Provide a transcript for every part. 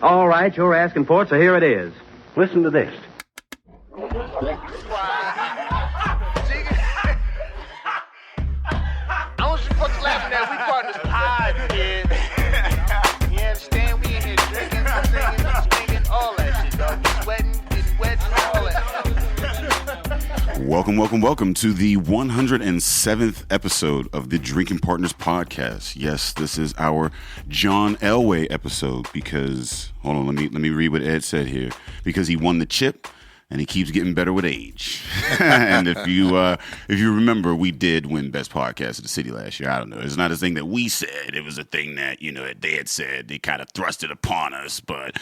All right, you're asking for it, so here it is. Listen to this. I want you folks laughing at we part of this pod, kid. You understand? We in here drinking, singing, swinging, all that shit, dog. Sweating, getting wet, and all that. Welcome to the 107th episode of the Drinking Partners podcast. Yes, this is our John Elway episode because, hold on, let me read what Ed said here. Because he won the chip and he keeps getting better with age. And if you remember, we did win Best Podcast of the City last year. I don't know. It's not a thing that we said. It was a thing that, that they had said. They kind of thrust it upon us. But,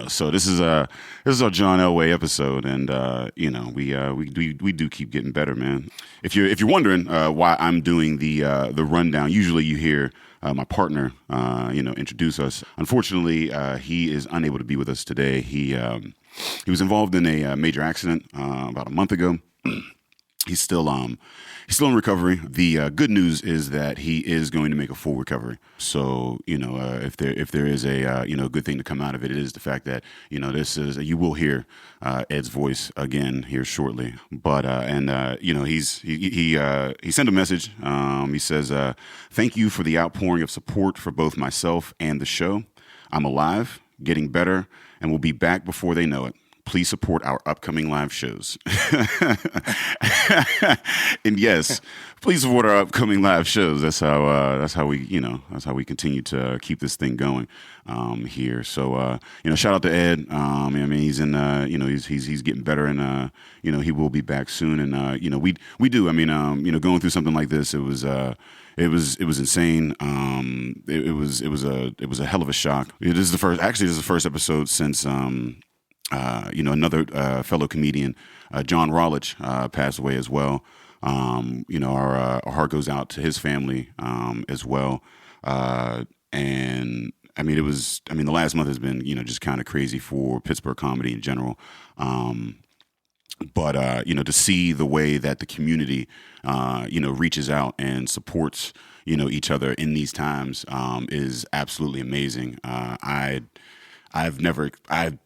so this is our John Elway episode. And, we do keep getting better, man. If you're wondering why I'm doing the rundown, usually you hear my partner, introduce us. Unfortunately, he is unable to be with us today. He was involved in a major accident about a month ago. He's still in recovery. The good news is that he is going to make a full recovery. So if there is a good thing to come out of it, it is the fact that you will hear Ed's voice again here shortly. But he sent a message. He says, "Thank you for the outpouring of support for both myself and the show. I'm alive, getting better, and will be back before they know it. Please support our upcoming live shows." And yes, please support our upcoming live shows. That's how we continue to keep this thing going here. So shout out to Ed. He's in he's getting better, and he will be back soon. And we do. Going through something like this, it was insane. It was a hell of a shock. This is the first episode since another fellow comedian, John Rowledge, passed away as well. Our heart goes out to his family as well. The last month has been just kind of crazy for Pittsburgh comedy in general. But to see the way that the community, reaches out and supports, each other in these times is absolutely amazing. I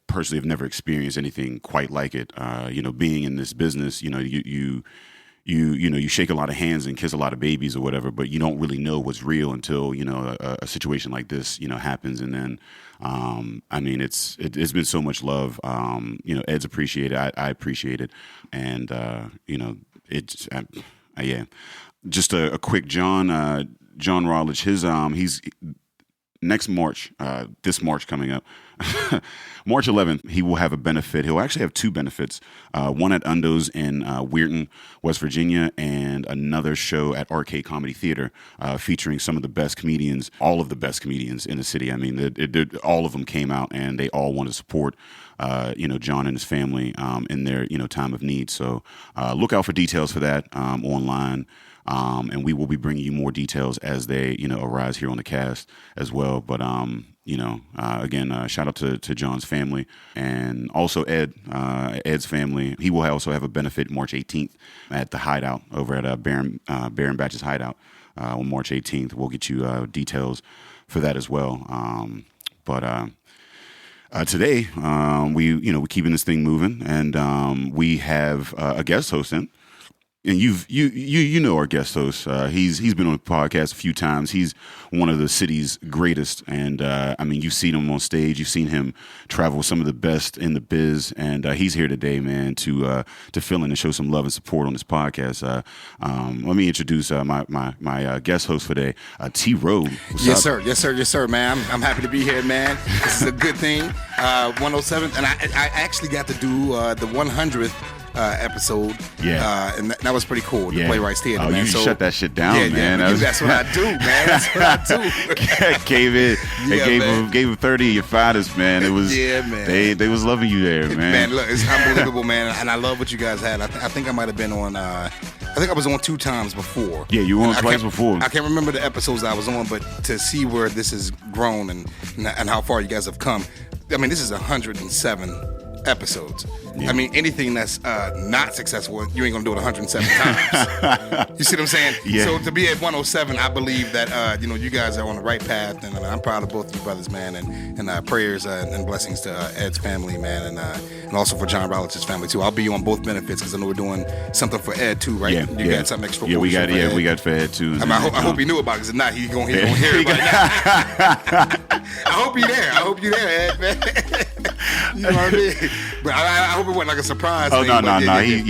personally have never experienced anything quite like it. Being in this business, you shake a lot of hands and kiss a lot of babies or whatever, but you don't really know what's real until a situation like this happens. And then it's been so much love. Ed's appreciated. I appreciate it, and Just a quick John Rowledge. He's next March, this March coming up, March 11th, he will have a benefit. He'll actually have two benefits, one at Undo's in Weirton, West Virginia, and another show at Arcade Comedy Theater featuring some of the best comedians, all of the best comedians in the city. All of them came out, and they all want to support John and his family in their time of need. So look out for details for that online. And we will be bringing you more details as they, arise here on the cast as well. But, again, shout out to John's family and also Ed's family. He will also have a benefit March 18th at the Hideout over at Baron Batch's Hideout on March 18th. We'll get you details for that as well. Today, we're keeping this thing moving, and we have a guest host in. And you know our guest host. He's been on the podcast a few times. He's one of the city's greatest, and you've seen him on stage. You've seen him travel with some of the best in the biz, and he's here today, man, to fill in and show some love and support on this podcast. Let me introduce my guest host for today, T. Rowe. Yes, sir. Yes, sir, man. I'm happy to be here, man. This is a good thing. 107th, and I actually got to do the 100th. Episode, and that was pretty cool. The Playwrights Theater, man. You shut that shit down, man. That's what I do, man. That's what I do. Gave him 30 of your finest, man. It was, man. They was loving you there, man. Man, look, it's unbelievable, man. And I love what you guys had. I think I might have been on. I think I was on 2 times before. Yeah, you were on twice before. I can't remember the episodes I was on, but to see where this has grown and how far you guys have come. This is 107 episodes. I mean, anything that's not successful, you ain't gonna do it 107 times. You see what I'm saying? Yeah. So to be at 107, I believe that you guys are on the right path, and I'm proud of both of you brothers, man, and prayers and blessings to Ed's family, man, and also for John Rollich's family too. I'll be on both benefits because I know we're doing something for Ed too, right? Yeah, you got something extra. Yeah, we got for Ed too. I hope he knew about it, because if not, he's gonna hear it right now. I hope you're there, Ed, man. You know what I mean? But I hope it wasn't like a surprise thing. No.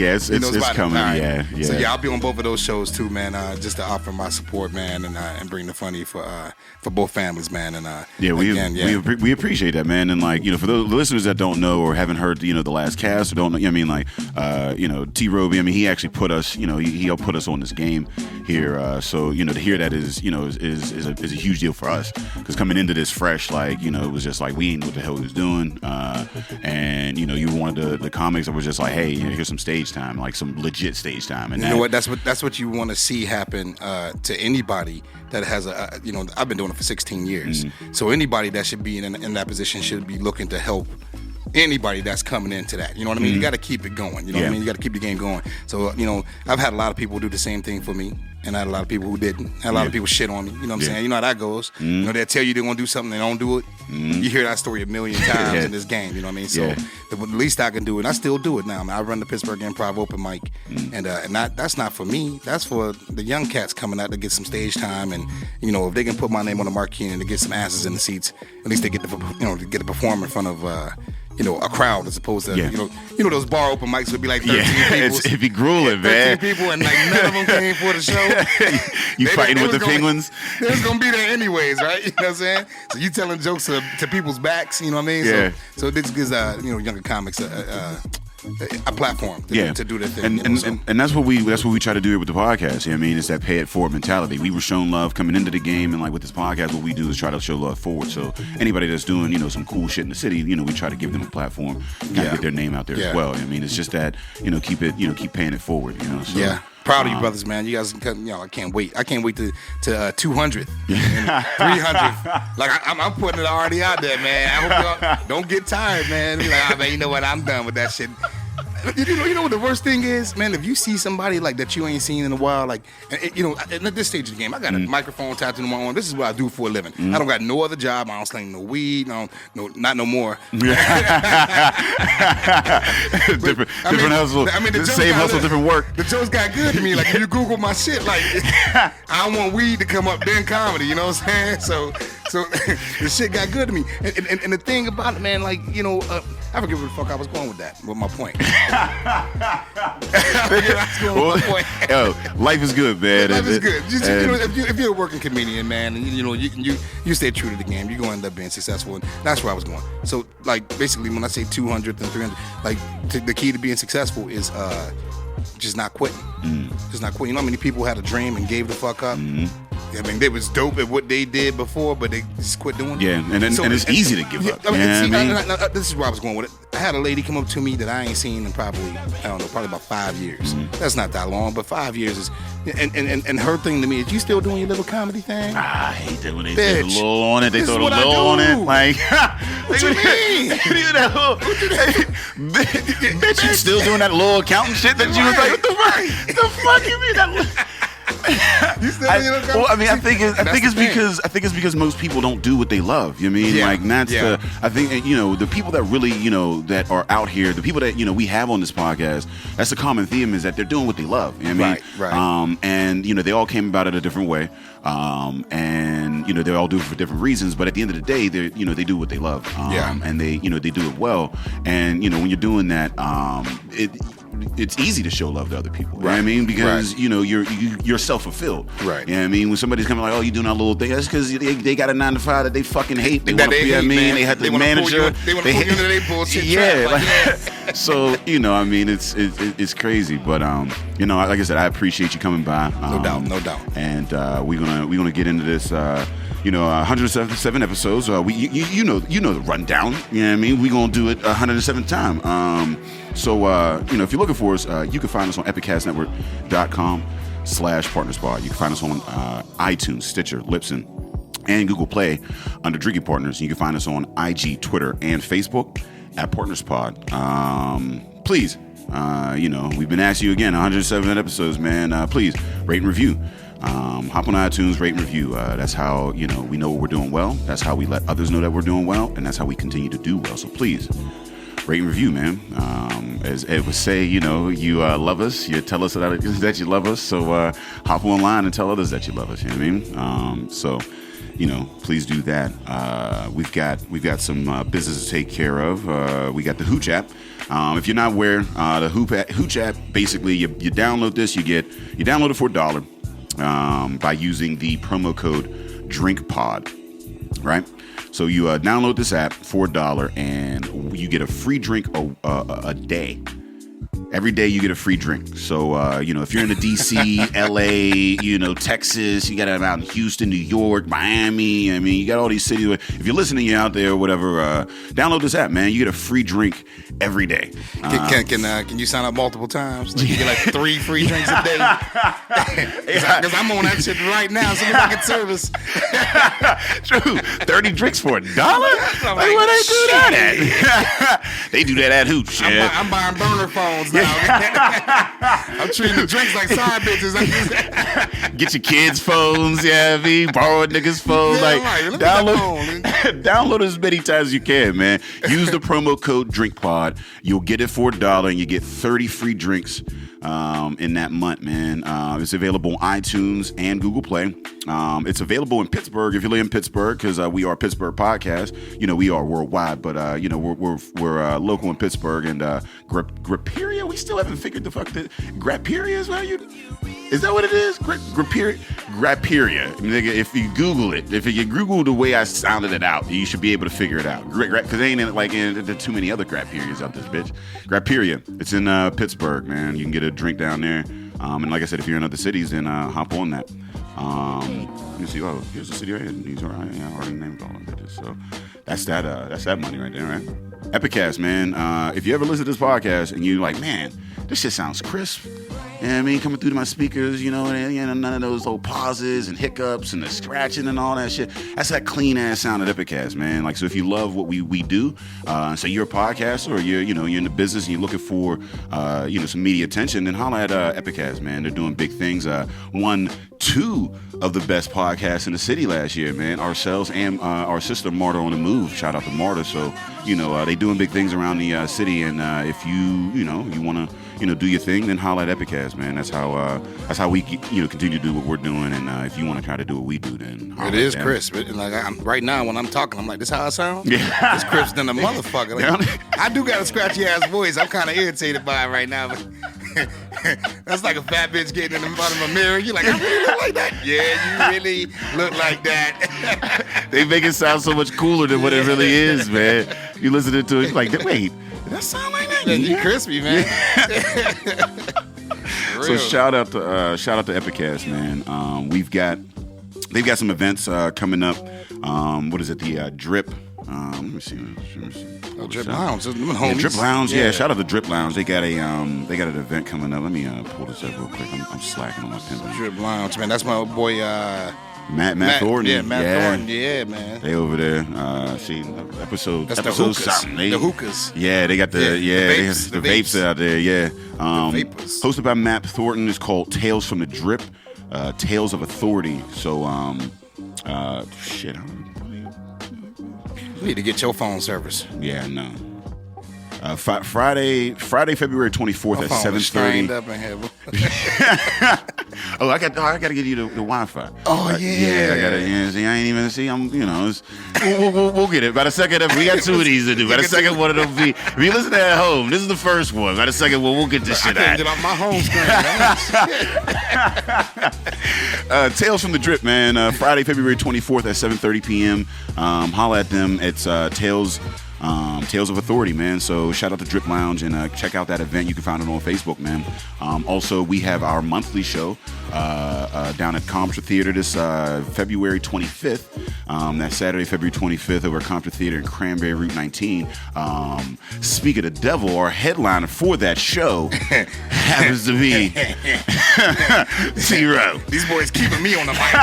It's coming. Right. Yeah. So I'll be on both of those shows too, man. Just to offer my support, man, and bring the funny for both families, man. And we appreciate that, man. And like, for those listeners that don't know or haven't heard, the last cast or don't know, T. Roby, he actually put us, he helped put us on this game here. So to hear that is a huge deal for us, because coming into this fresh, it was just like we didn't know what the hell we was doing. And you were one of the comics that was just like, hey, here's some stage time, like some legit stage time. And you know what? That's what you want to see happen to anybody that has I've been doing it for 16 years. Mm-hmm. So anybody that should be in that position should be looking to help anybody that's coming into that. You know what I mean? Mm-hmm. You got to keep it going. You know what I mean? You got to keep the game going. So, I've had a lot of people do the same thing for me, and I had a lot of people who didn't. I had a lot of people shit on me. You know what I'm saying? You know how that goes. Mm-hmm. They'll tell you they're going to do something, they don't do it. Mm-hmm. You hear that story a million times in this game. You know what I mean? So the least I can do, and I still do it now. I run the Pittsburgh Improv Open Mic, and that's not for me. That's for the young cats coming out to get some stage time, and if they can put my name on the marquee and to get some asses in the seats, at least they get to get to perform in front of a crowd, as opposed to those bar open mics would be like 13 people. It'd be grueling, man. 13 people, and none of them came for the show. You fighting with the penguins? They was gonna be there anyways, right? You know what I'm saying? So you telling jokes to people's backs, you know what I mean? Yeah. So this gives younger comics a platform to do their thing. And that's what we try to do here with the podcast. It's that pay it forward mentality. We were shown love coming into the game, and like with this podcast, what we do is try to show love forward. So anybody that's doing some cool shit in the city, we try to give them a platform, get their name out there as well. It's just that keep paying it forward. So, yeah. Proud of you brothers, man. You guys, I can't wait. I can't wait to 200, 300. Like I'm putting it already out there, man. I hope y'all don't get tired, man. Be like, man, you know what? I'm done with that shit. You know what the worst thing is, man? If you see somebody like that you ain't seen in a while, like at this stage of the game, I got a microphone tattooed on my arm. This is what I do for a living. I don't got no other job. I don't sling no weed. Not no more. Different hustle. The same hustle, different work. The jokes got good to me. Like if you Google my shit, like I don't want weed to come up then comedy. You know what I'm saying? So the shit got good to me. And the thing about it, man, like I forget where the fuck I was going with that. With my point. Life is good, man. Life is good. If you're a working comedian, man, and you stay true to the game, you're going to end up being successful, and that's where I was going. So, like, basically, when I say 200 and 300, like, the key to being successful is just not quitting. Just not quitting. You know how many people had a dream and gave the fuck up? I mean, they was dope at what they did before, but they just quit doing it. Yeah, and it's easy to give up. This is where I was going with it. I had a lady come up to me that I ain't seen in probably about 5 years. That's not that long, but 5 years is. And her thing to me is, you still doing your little comedy thing? I hate that when they throw a little on it. They throw a little on it. Like, what you mean? Bitch, you still doing that little accountant shit that you was like, what the fuck? The fuck you mean that? I think it's because most people don't do what they love. You know what I mean? Yeah. Like that's I think the people that really that are out here, the people that we have on this podcast, that's the common theme, is that they're doing what they love. You know what I mean? Right. And they all came about it a different way. And they all do it for different reasons, but at the end of the day, they they do what they love. And they they do it well. And when you're doing that, it's easy to show love to other people. You know what I mean? Because you're self-fulfilled. Right. You know what I mean? When somebody's coming like, oh, you doing that little thing, that's because they got a 9-to-5 that they fucking hate. They want to be, they had the manager. They want to pull you into their bullshit trap. So I mean, it's crazy, but like I said, I appreciate you coming by. No doubt. And we're gonna get into this. 107 episodes. You know the rundown. You know what I mean? We're gonna do it 107th time. So if you're looking for us, you can find us on epicastnetwork.com/partnerspot. You can find us on iTunes, Stitcher, Libsyn, and Google Play under Drinking Partners. You can find us on IG, Twitter, and Facebook. at PartnersPod. Please, we've been asking you again, 107 episodes, man. Please rate and review. Hop on iTunes, rate and review. That's how, we know we're doing well. That's how we let others know that we're doing well. And that's how we continue to do well. So please, rate and review, man. As Ed would say, you love us. You tell us that you love us. So hop online and tell others that you love us. You know what I mean? So, please do that. We've got some business to take care of. We got the Hooch app. If you're not aware, the Hooch app, basically you download this, you download it for $1 by using the promo code DRINKPOD, right? So you download this app for $1 and you get a free drink a day. Every day you get a free drink. So, if you're in the D.C., L.A., Texas, you got it out in Houston, New York, Miami. I mean, you got all these cities. If you're listening, you're out there or whatever, download this app, man. You get a free drink every day. Can you sign up multiple times? Like you get like 3 free drinks a day? Because I'm on that shit right now. So I get service. True. 30 drinks for $1? Where they do that at? They do that at Hooch. I'm buying burner phones now. I'm treating the drinks like side bitches. Get your kids' phones, borrow a nigga's phone. Download as many times as you can, man. Use the promo code DRINKPOD. You'll get it for $1 and you get 30 free drinks in that month, man. It's available on iTunes and Google Play. It's available in Pittsburgh if you live in Pittsburgh, because we are a Pittsburgh podcast. We are worldwide, but we're local in Pittsburgh and Graperia. We still haven't figured the fuck that Graperia is. Is that what it is? Graperia. I mean, if you Google it, if you Google the way I sounded it out, you should be able to figure it out. Because there ain't there too many other Graperias out this bitch. Graperia. It's in Pittsburgh, man. You can get a drink down there. And like I said, if you're in other cities, then hop on that. Let me see. Oh, here's the city right here. These are I already named all of it. So that's that money right there, right? Epicast, man. If you ever listen to this podcast and you're like, man, this shit sounds crisp. You know what I mean? Coming through to my speakers, and none of those little pauses and hiccups and the scratching and all that shit. That's that clean ass sound at Epicast, man. So if you love what we do, so you're a podcaster or you're in the business and you're looking for some media attention, then holla at Epicast, man. They're doing big things. Won 2 of the best podcasts in the city last year, man. Ourselves and our sister Marta on the Move. Shout out to Marta. So they doing big things around the city, and if you want to do your thing, then holla at Epicast, man. That's how we continue to do what we're doing, and if you want to try to do what we do, then it is crisp. Right now when I'm talking, I'm like, this how I sound? Yeah. It's crisp than a motherfucker. I do got a scratchy ass voice. I'm kind of irritated by it right now, but that's like a fat bitch getting in the front of a mirror. You're like, I really look like that? Yeah, you really look like that. They make it sound so much cooler than what it really is, man. You listening to it, you're like, wait, did that sound like that? You crispy, man. So shout out to Epicast, man. They've got some events coming up. What is it? The Drip. Let me see. Drip Lounge. Drip Lounge. Yeah. Shout out to Drip Lounge. They got an event coming up. Let me pull this up real quick. I'm slacking on my pen. Drip Lounge, man. That's my old boy. Matt Thornton. Yeah, Matt Thornton. Yeah, man. They over there. Episode the hookahs. something. The hookahs. Yeah, they got the vapes out there. Yeah. The vapors. Hosted by Matt Thornton. It's called Tales from the Drip. Tales of Authority. So shit. You need to get your phone service. Yeah, no. Friday, February 24th at 7:30. Oh, I got to get you the Wi-Fi. Oh yeah. Yeah, I got to. See, I ain't even see. We'll get it. By the second, we got 2 of these to do. By the second one, it'll be. If you listen at home, this is the first one. By the second one, we'll get this shit out. I can't get off my home screen. Tales from the Drip, man. Friday, February 24th at 7:30 p.m. Holla at them. It's Tales of Authority, man. So shout out to Drip Lounge and check out that event. You can find it on Facebook, man. Also, we have our monthly show down at Comptra Theater this February 25th. That's Saturday, February 25th over at Comptra Theater in Cranberry Route 19. Speak of the devil, our headliner for that show happens to be Zero. These boys keeping me on the mic.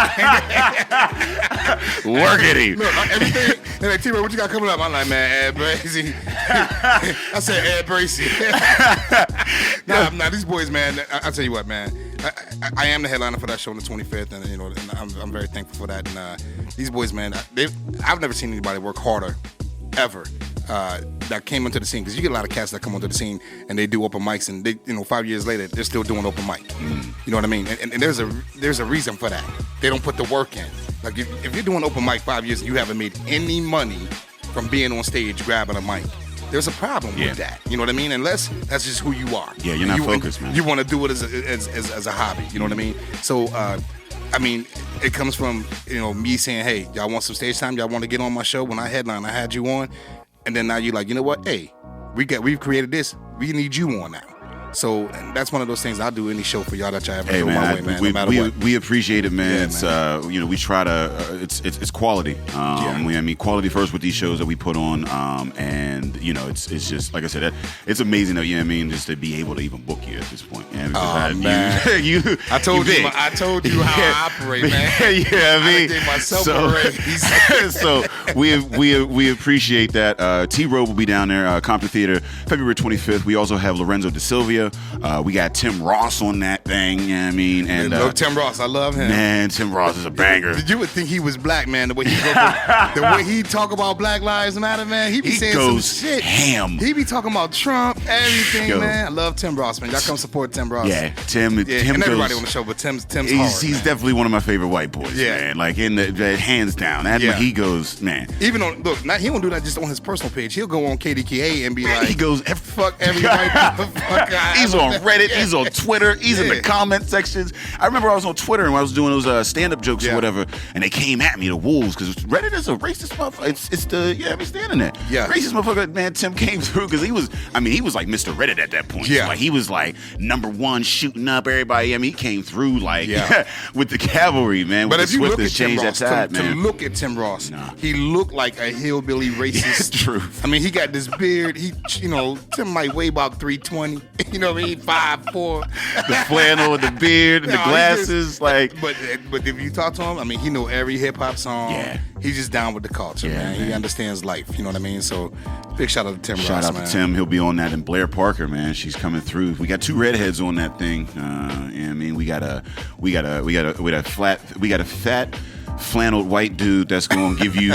Working him. Look, everything. They're like, T-Ray, what you got coming up? I'm like, man, Ed Bracy. I said Ed Bracy. Nah, these boys, man. I'll tell you what, man. I am the headliner for that show on the 25th, and and I'm very thankful for that. And these boys, man, I've never seen anybody work harder ever. That came into the scene, because you get a lot of cats that come onto the scene and they do open mics, and they, 5 years later they're still doing open mic. You know what I mean? And there's a reason for that. They don't put the work in. Like if you're doing open mic 5 years and you haven't made any money from being on stage grabbing a mic, there's a problem with that. You know what I mean? Unless that's just who you are. Yeah, you're not focused, man. You want to do it as a hobby. You know what I mean? So. I mean, it comes from me saying, "Hey, y'all want some stage time? Y'all want to get on my show?" When I headline, I had you on, and then now you're like, you know what? Hey, we've created this. We need you on now. So and that's one of those things. I'll do any show for y'all that y'all ever throw my way, man. No matter what. We appreciate it, man. Yeah, it's we try to. It's quality. Quality first with these shows that we put on. And it's just like I said, it's amazing though. You know what I mean? Just to be able to even book you at this point. Man. I told you how I operate, man. I gave myself already. So we appreciate that. T-Row will be down there, Compton Theater, February 25th. We also have Lorenzo De Silvia. We got Tim Ross on that thing. You know what I mean? And Tim Ross, I love him. Man, Tim Ross is a banger. You would think he was black, man. The way he talk about Black Lives Matter, man. He be saying some shit. Ham. He be talking about Trump, everything, man. I love Tim Ross, man. Y'all come support Tim Ross. Yeah, Tim and everybody on the show, but Tim's hard. He's definitely one of my favorite white boys, man. Like in the hands down. He goes, man. Even on he won't do that just on his personal page. He'll go on KDKA and be like, he goes, fuck every white motherfucker. He's on Reddit. He's on Twitter. He's in the comment sections. I remember I was on Twitter and I was doing those stand-up jokes or whatever, and they came at me, the wolves, because Reddit is a racist motherfucker. It's the internet. Yeah, racist motherfucker. Man, Tim came through because he was like Mr. Reddit at that point. Yeah, so like he was like #1 shooting up everybody. I mean, he came through like with the cavalry, man. But if you look at Tim Ross, to look at Tim Ross, he looked like a hillbilly racist. True. I mean, he got this beard. Tim might weigh about 320. You know what I mean? 5'4". The flannel with the beard and the glasses, but if you talk to him, I mean, he know every hip hop song. Yeah. He's just down with the culture, man. He understands life. You know what I mean? So, big shout out to Tim Ross, man. Shout out to Tim. He'll be on that. And Blair Parker, man, she's coming through. We got 2 redheads on that thing. I mean, we got a fat flanneled white dude that's going to give you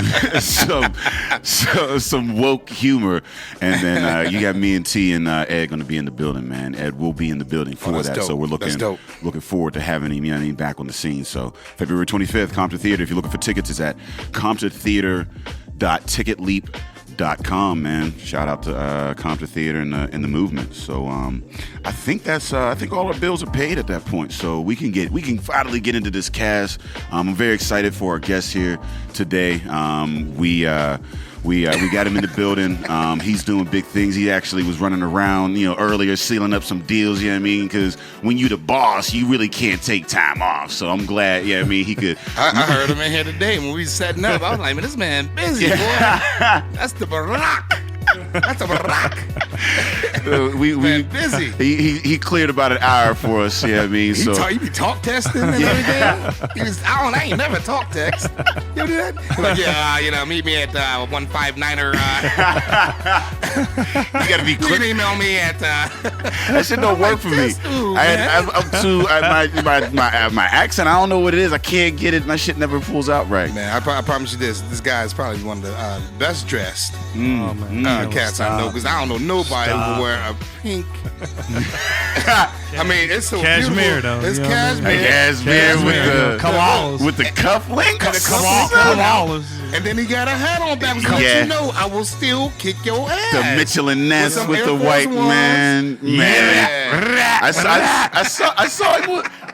some woke humor, and then you got me and T and Ed going to be in the building, man. Ed will be in the building for that, dope. So we're looking forward to having him, back on the scene. So February 25th, Compton Theater. If you're looking for tickets, it's at comptontheater.ticketleap.com, man. Shout out to Compton Theater and the movement. So I think all our bills are paid at that point. So we can finally get into this cast. I'm very excited for our guest here today. We got him in the building. He's doing big things. He actually was running around, earlier, sealing up some deals. You know what I mean? Because when you the boss, you really can't take time off. So I'm glad. Yeah, he could. I heard him in here today when we was setting up. I was like, man, this man busy, boy. That's the Barack. That's a Barack. we busy. He cleared about an hour for us. Yeah, you be talk testing and everything. I ain't never talk text. You do that? Like, meet me at 159er. You gotta be quick. You can email me at. That shit don't work for me. My accent. I don't know what it is. I can't get it. My shit never pulls out right. Man, I promise you this. This guy is probably one of the best dressed. Cats I know, because I don't know nobody who would wear a pink. I mean, it's so cashmere beautiful. Though. It's cashmere. Cashmere with the cufflinks. Come on. And then he got a hat on back. Don't you know I will still kick your ass. The Mitchell and Ness with the white man. Yeah. I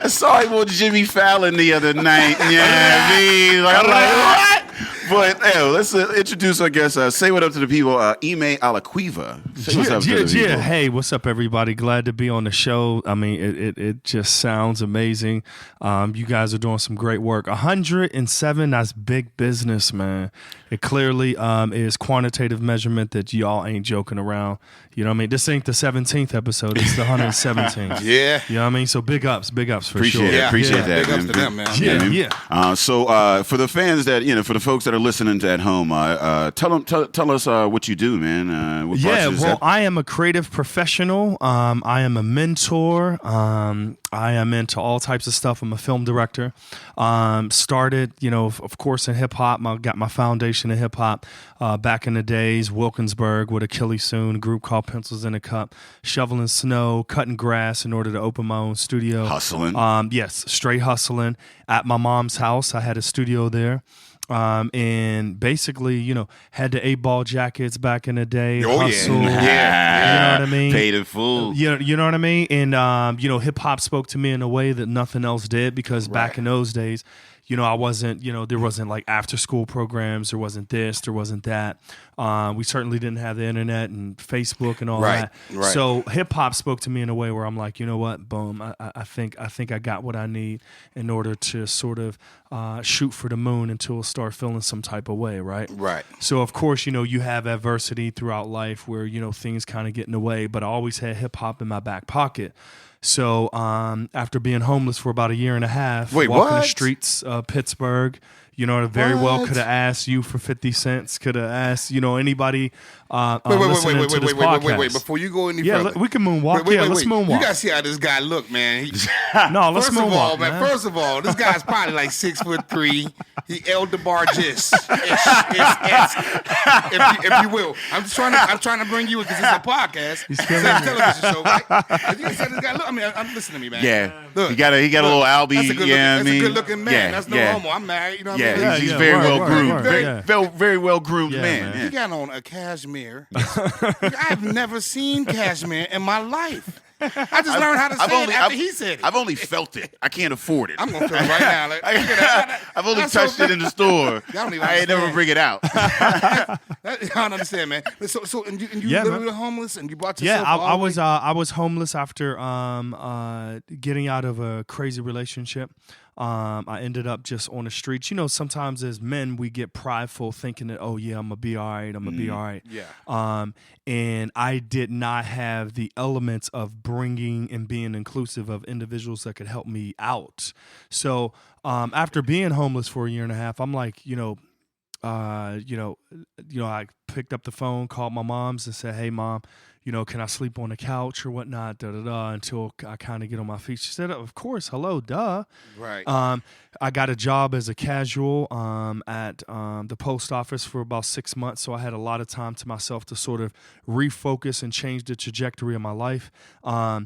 saw him on Jimmy Fallon the other night. Yeah, I'm like, what? But let's introduce our guest. Say what up to the people. Emmai Aliquiva. Say what's up to the people. Hey, what's up, everybody? Glad to be on the show. I mean, it just sounds amazing. You guys are doing some great work. 107, that's big business, man. It clearly is quantitative measurement that y'all ain't joking around. You know what I mean? This ain't the 17th episode. It's the 117th. Yeah. You know what I mean? So big ups for Appreciate sure. Appreciate that, big man. ups to them, man. So for the fans that, for the folks that are listening to at home, tell us what you do, man. What brought you to that? I am a creative professional. I am a mentor. I am into all types of stuff. I'm a film director. Started, of course, in hip hop. I got my foundation in hip hop back in the days. Wilkinsburg with Achilles Soon, a group called Pencils in a Cup, shoveling snow, cutting grass in order to open my own studio. Hustling. Yes, straight hustling. At my mom's house, I had a studio there. And basically, had the 8-ball jackets back in the day. Hustle, yeah. You know what I mean? Paid in full. You know what I mean? And, hip hop spoke to me in a way that nothing else did, because back in those days, I wasn't, there wasn't like after school programs. There wasn't this, there wasn't that. We certainly didn't have the internet and Facebook and all that. Right. So hip hop spoke to me in a way where I'm like, you know what, boom, I think I got what I need in order to sort of shoot for the moon until I start feeling some type of way, right? Right. So of course, you have adversity throughout life where, things kind of get in the way, but I always had hip hop in my back pocket. So after being homeless for about a year and a half, walking the streets of Pittsburgh, I very well could have asked you for 50 cents, could have asked, anybody listening to this podcast. Wait. Before you go any further. We can moonwalk. Let's moonwalk. You got to see how this guy look, man. Let's moonwalk, man. First of all, this guy's probably like 6'3". He El DeBargis, if you will. I'm trying to bring you in because it's a podcast. It's a television show, right? You see this guy look. I mean, listening to me, man. Yeah. Look, he got a little Albie. That's a good looking man. That's no homo. I'm married. You know what I mean? He's very well groomed. Very well groomed man. He got on a cashmere. I've never seen cashmere in my life. I just learned how to say it after he said it. I've only felt it. I can't afford it. I'm going to feel it right now. I've only touched it in the store. I ain't never bring it out. I don't understand, man. So and you literally were homeless and you brought yourself I was homeless after getting out of a crazy relationship. I ended up just on the streets. Sometimes as men, we get prideful thinking that, oh, yeah, I'm going to be all right. I'm going to be all right. Yeah. And I did not have the elements of bringing and being inclusive of individuals that could help me out. So after being homeless for a year and a half, I'm like, I picked up the phone, called my mom's and said, hey, Mom, can I sleep on the couch or whatnot, until I kind of get on my feet. She said, of course, hello, duh. Right. I got a job as a casual at the post office for about 6 months, so I had a lot of time to myself to sort of refocus and change the trajectory of my life. I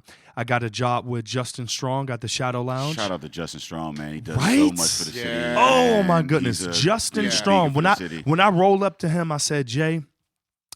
got a job with Justin Strong at the Shadow Lounge. Shout out to Justin Strong, man. He does so much for the city. Oh, my goodness. Justin Strong. When I rolled up to him, I said, Jay,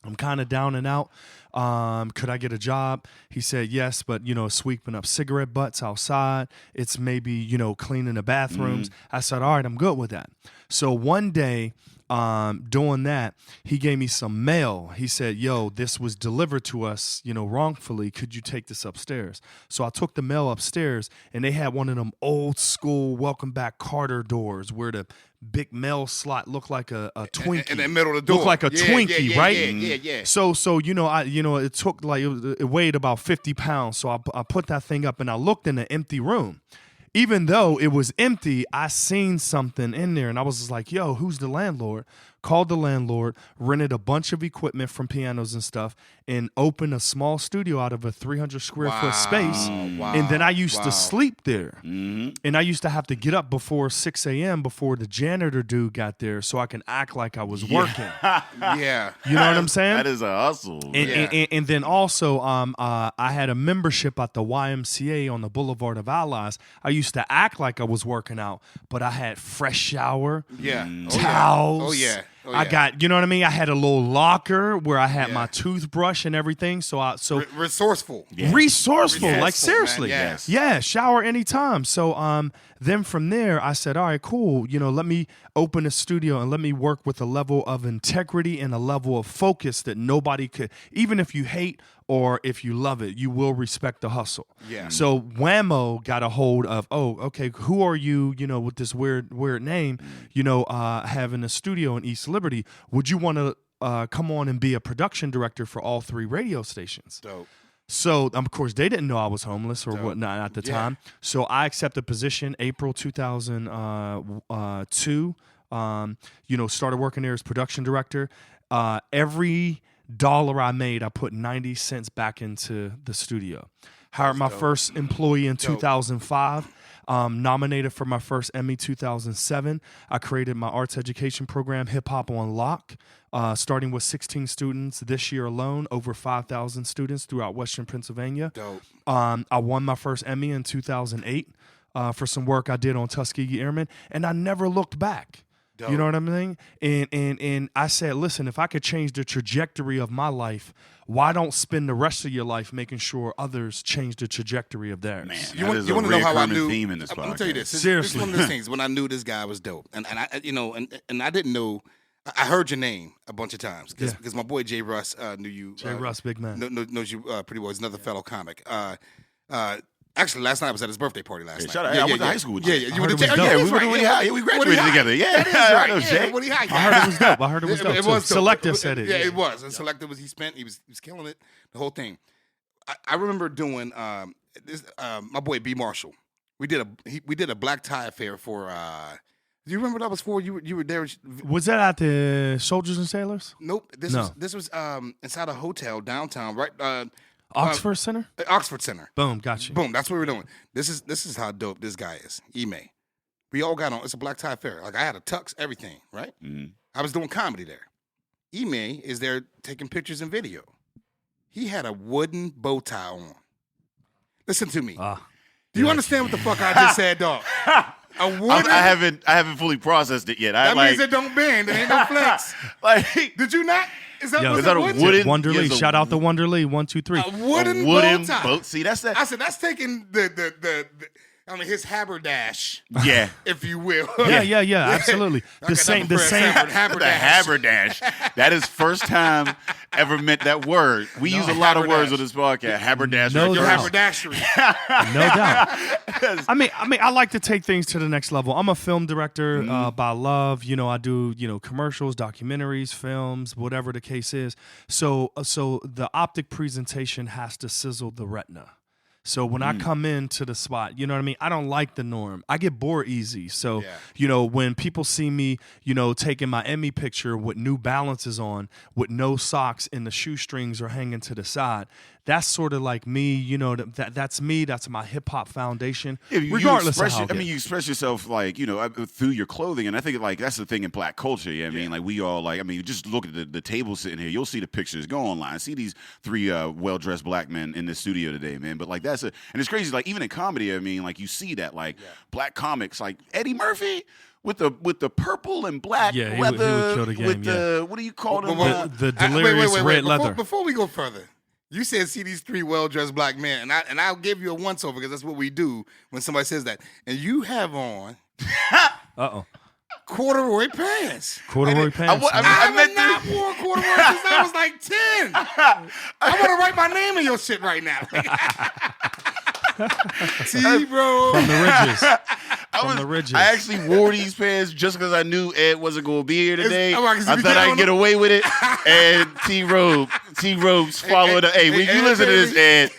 I'm kind of down and out. Could I get a job? He said yes, but sweeping up cigarette butts outside. It's maybe, cleaning the bathrooms. I said, all right, I'm good with that. So one day, doing that, he gave me some mail. He said, yo, this was delivered to us, wrongfully. Could you take this upstairs? So I took the mail upstairs, and they had one of them old school Welcome Back Carter doors where the big mail slot looked like a Twinkie. In the middle of the door. Looked like a Twinkie, right? Yeah. So it took it weighed about 50 pounds. So I put that thing up, and I looked in the empty room. Even though it was empty, I seen something in there, and I was just like, yo, who's the landlord? Called the landlord, rented a bunch of equipment from pianos and stuff, and opened a small studio out of a 300 square foot space. And then I used to sleep there. And I used to have to get up before 6 a.m. before the janitor dude got there so I can act like I was working. Yeah. You know what I'm saying? That is a hustle. And then also, I had a membership at the YMCA on the Boulevard of Allies. I used to act like I was working out, but I had fresh shower, towels. Oh, yeah. I got, you know what I mean? I had a little locker where I had my toothbrush and everything. So resourceful. Resourceful, like seriously. Man, yeah, shower anytime. So then from there, I said, all right, cool. Let me open a studio and let me work with a level of integrity and a level of focus that nobody could, even if you hate or if you love it, you will respect the hustle. Yeah. So Whammo got a hold of, okay, who are you, with this weird name, having a studio in East Liberty. Would you want to come on and be a production director for all 3 radio stations? Dope. So, of course, they didn't know I was homeless or whatnot at the time. So I accepted a position April 2002. Started working there as production director. Every dollar I made, I put 90 cents back into the studio. Hired my first employee in 2005. Nominated for my first Emmy 2007. I created my arts education program, Hip Hop on Lock, starting with 16 students this year alone, over 5,000 students throughout Western Pennsylvania. Dope. I won my first Emmy in 2008 for some work I did on Tuskegee Airmen, and I never looked back. Dope. You know what I'm saying? And I said, listen, if I could change the trajectory of my life, why don't spend the rest of your life making sure others change the trajectory of theirs? Man, you want to know how I knew? Theme in this I'm gonna tell you this. Seriously, this is one of those things when I knew this guy was dope, and I and I didn't know. I heard your name a bunch of times because my boy Jay Russ knew you. Jay Russ, big man, knows you pretty well. He's another fellow comic. Actually, last night I was at his birthday party last night. Shout out! I went to high school with you. You went to Jay? We graduated together. Yeah, that is right. Jay. I heard it was dope. I heard it was dope. It was dope. Selective said it. Yeah, it was. And Selective was he was killing it. The whole thing. I remember doing this. My boy B Marshall. We did a black tie affair for. Do you remember what that was for? You were there. Was that at the Soldiers and Sailors? Nope. This was inside a hotel downtown, right? Oxford Center? Oxford Center. Boom, got you. Boom, that's what we were doing. This is how dope this guy is. Emmai. We all got on. It's a black tie affair. Like I had a tux, everything, right? Mm-hmm. I was doing comedy there. Emmai is there taking pictures and video. He had a wooden bow tie on. Listen to me. Do you understand what the fuck I just said, dog? A wooden. I haven't fully processed it yet. That means it don't bend. It ain't no flex. Did you not? Is that a wooden Wonderly? Shout out to Wonderly. 1, 2, 3. A wooden bow tie. Boat. See, that's that. I said that's taking his haberdash. Yeah, if you will. Yeah. Absolutely. The same. Haberdash. That is first time ever meant that word. We use a lot of words on this podcast. Haberdash. No Your doubt. haberdashery. No doubt. I mean, I like to take things to the next level. I'm a film director by love. I do commercials, documentaries, films, whatever the case is. So the optic presentation has to sizzle the retina. So when I come into the spot, you know what I mean? I don't like the norm. I get bored easy. So, when people see me, taking my Emmy picture with New Balances on, with no socks and the shoestrings are hanging to the side, that's sort of like me, that's me. That's my hip hop foundation. Regardless of how you express yourself through your clothing, and I think that's the thing in black culture. Yeah, I mean, like we all you just look at the table sitting here. You'll see the pictures. Go online, see these 3 well dressed black men in the studio today, man. But and it's crazy. Like even in comedy, I mean, like you see that black comics like Eddie Murphy. With the purple and black leather, he would kill the game, with the what do you call them? The delirious red leather. Before we go further, you said see these 3 well-dressed black men, and I'll give you a once-over because that's what we do when somebody says that. And you have on corduroy pants. Corduroy pants. I have not worn corduroy since I was like 10. I want to write my name in your shit right now. T-Bro. From the ridges. I actually wore these pants just because I knew Ed wasn't going to be here today. I thought I'd get away with it. And T-Robe's following up. Hey, when you listen to this, Ed,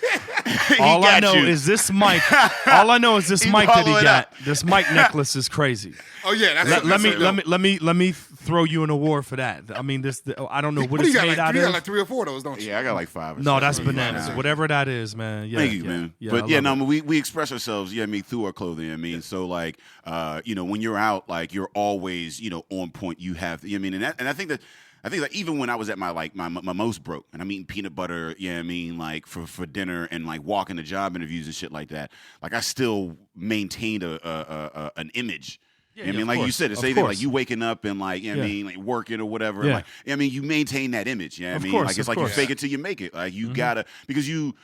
all I know is this mic that he got. This mic necklace is crazy. Oh yeah, let me throw you an award for that. I mean, I don't know what it's made out of. You got like 3 or 4 of those, don't you? Yeah, I got like 5. No, that's bananas. Whatever that is, man. Yeah, thank you, man. But we express ourselves. Yeah, I mean through our clothing. I mean, so like, when you're out, like you're always, on point. You have, I mean, and I think that even when I was at my most broke and I'm eating peanut butter, I mean, like for dinner and like walking to job interviews and shit like that, like I still maintained an image. Yeah, I mean, like you said, it's anything like you waking up and like, I mean, like working or whatever. Yeah. Like, I mean, you maintain that image. I mean, like it's like you fake it till you make it. Like you gotta, because you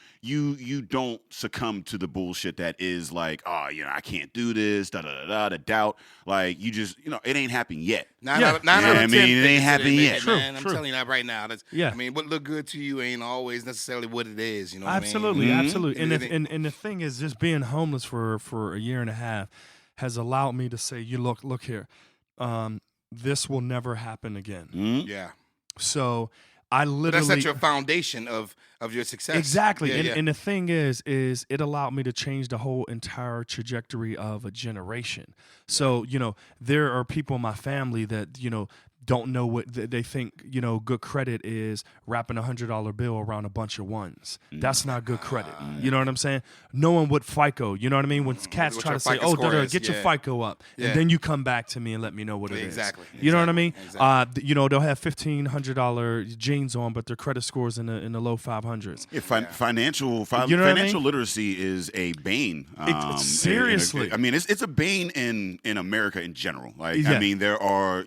don't succumb to the bullshit that is like, I can't do this, the doubt. Like you just, it ain't happened yet. Nine out of 10 it ain't happened yet. True. I'm telling you that right now. I mean, what look good to you ain't always necessarily what it is. You know what absolutely, I mean? Absolutely. And the thing is, just being homeless for a year and a half has allowed me to say, look here, this will never happen again. Yeah. So I literally that's your foundation of your success. Exactly. Yeah, And the thing is it allowed me to change the whole entire trajectory of a generation. So, there are people in my family that, don't know what they think, good credit is wrapping $100 bill around a bunch of ones. That's not good credit. You know what I'm saying? Knowing what FICO, you know what I mean? When cats What try your to say, FICO score is, get your FICO up. Yeah. And then you come back to me and let me know what it is. Exactly. You know what I mean? Exactly. They'll have $1,500 jeans on, but their credit scores in the low 500s. Yeah, financial literacy is a bane. Seriously. It's a bane in America in general. Like, I mean, there are,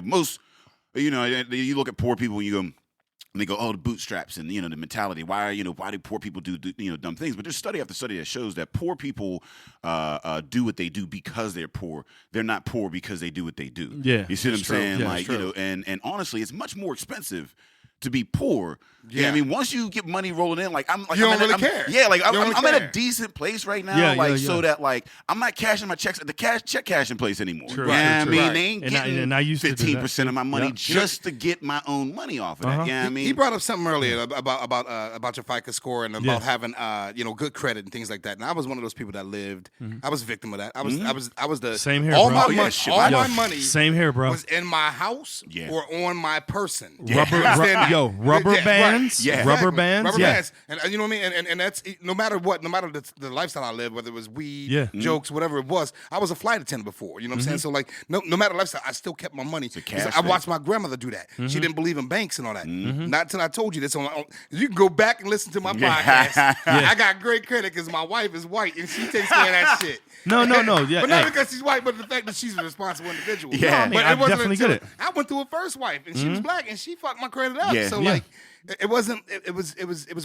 most, you look at poor people and you go, and they go, oh, the bootstraps and, the mentality. Why do poor people do dumb things? But there's study after study that shows that poor people do what they do because they're poor. They're not poor because they do what they do. Yeah. You see what I'm saying? Yeah, like, and honestly, it's much more expensive to be poor. Yeah. I mean, once you get money rolling in, like I'm like you don't I'm really care. Yeah, like I'm care. at a decent place right now, so that like I'm not cashing my checks at the check cashing place anymore. True, yeah, true, I mean, right. they ain't getting and I used to do that 15% of my money Yep. just to get my own money off of that. Yeah, I mean, He brought up something earlier about your FICO score and about having good credit and things like that. And I was one of those people that lived. I was a victim of that. I was the Same here, all bro. my Oh, yeah, money, shit. all Yo, my money. Same here, bro. Was in my house or on my person. Rubber bands. Yeah. Rubber bands. Rubber yeah. bands. And you know what I mean? And that's no matter what, no matter the lifestyle I lived, whether it was weed, jokes, whatever it was, I was a flight attendant before. You know what I'm saying? So like no matter the lifestyle, I still kept my money. I watched my grandmother do that. She didn't believe in banks and all that. Not until I told you this. You can go back and listen to my podcast. I got great credit because my wife is white and she takes care of that shit. No. Yeah. But not because she's white, but the fact that she's a responsible individual. Yeah. I mean, but I it wasn't definitely until get it. I went through a first wife and she was black and she fucked my credit up. Yeah. So Yeah. like it wasn't. It was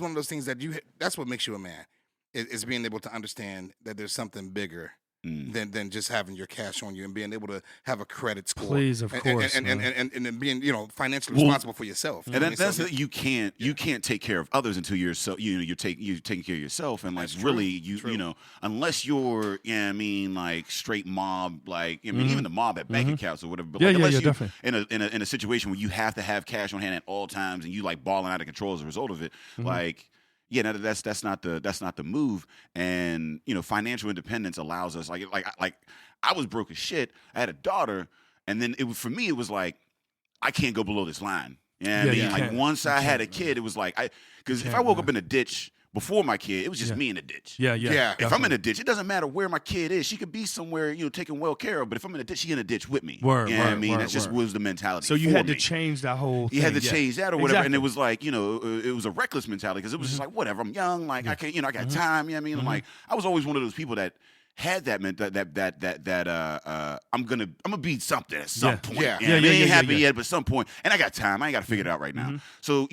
one of those things that that's what makes you a man. Is being able to understand that there's something bigger than just having your cash on you and being able to have a credit score. Please, of course, and then being financially responsible for yourself. And that's it. You can't take care of others until you're taking care of yourself. And like really you unless you're like straight mob, like even the mob at bank accounts or whatever. But like, unless you definitely. in a situation where you have to have cash on hand at all times and you like balling out of control as a result of it, like. Yeah, no, that's not the move, and financial independence allows us like I was broke as shit. I had a daughter, and then for me it was like I can't go below this line. Like once I had a kid, it was like because if I woke up in a ditch before my kid, it was just me in a ditch. Yeah. If I'm in a ditch, it doesn't matter where my kid is. She could be somewhere, taken well care of. But if I'm in a ditch, she's in a ditch with me. That just was the mentality. So you had to change that whole thing. You had to change that or whatever. Exactly. And it was like, it was a reckless mentality because it was just like, whatever, I'm young. Like, I can't, I got time. You know what I mean? I'm like, I was always one of those people that had that I'm gonna be something at some point. Yeah. I ain't happy yet, but at some point, and I got time. I ain't got to figure it out right now. So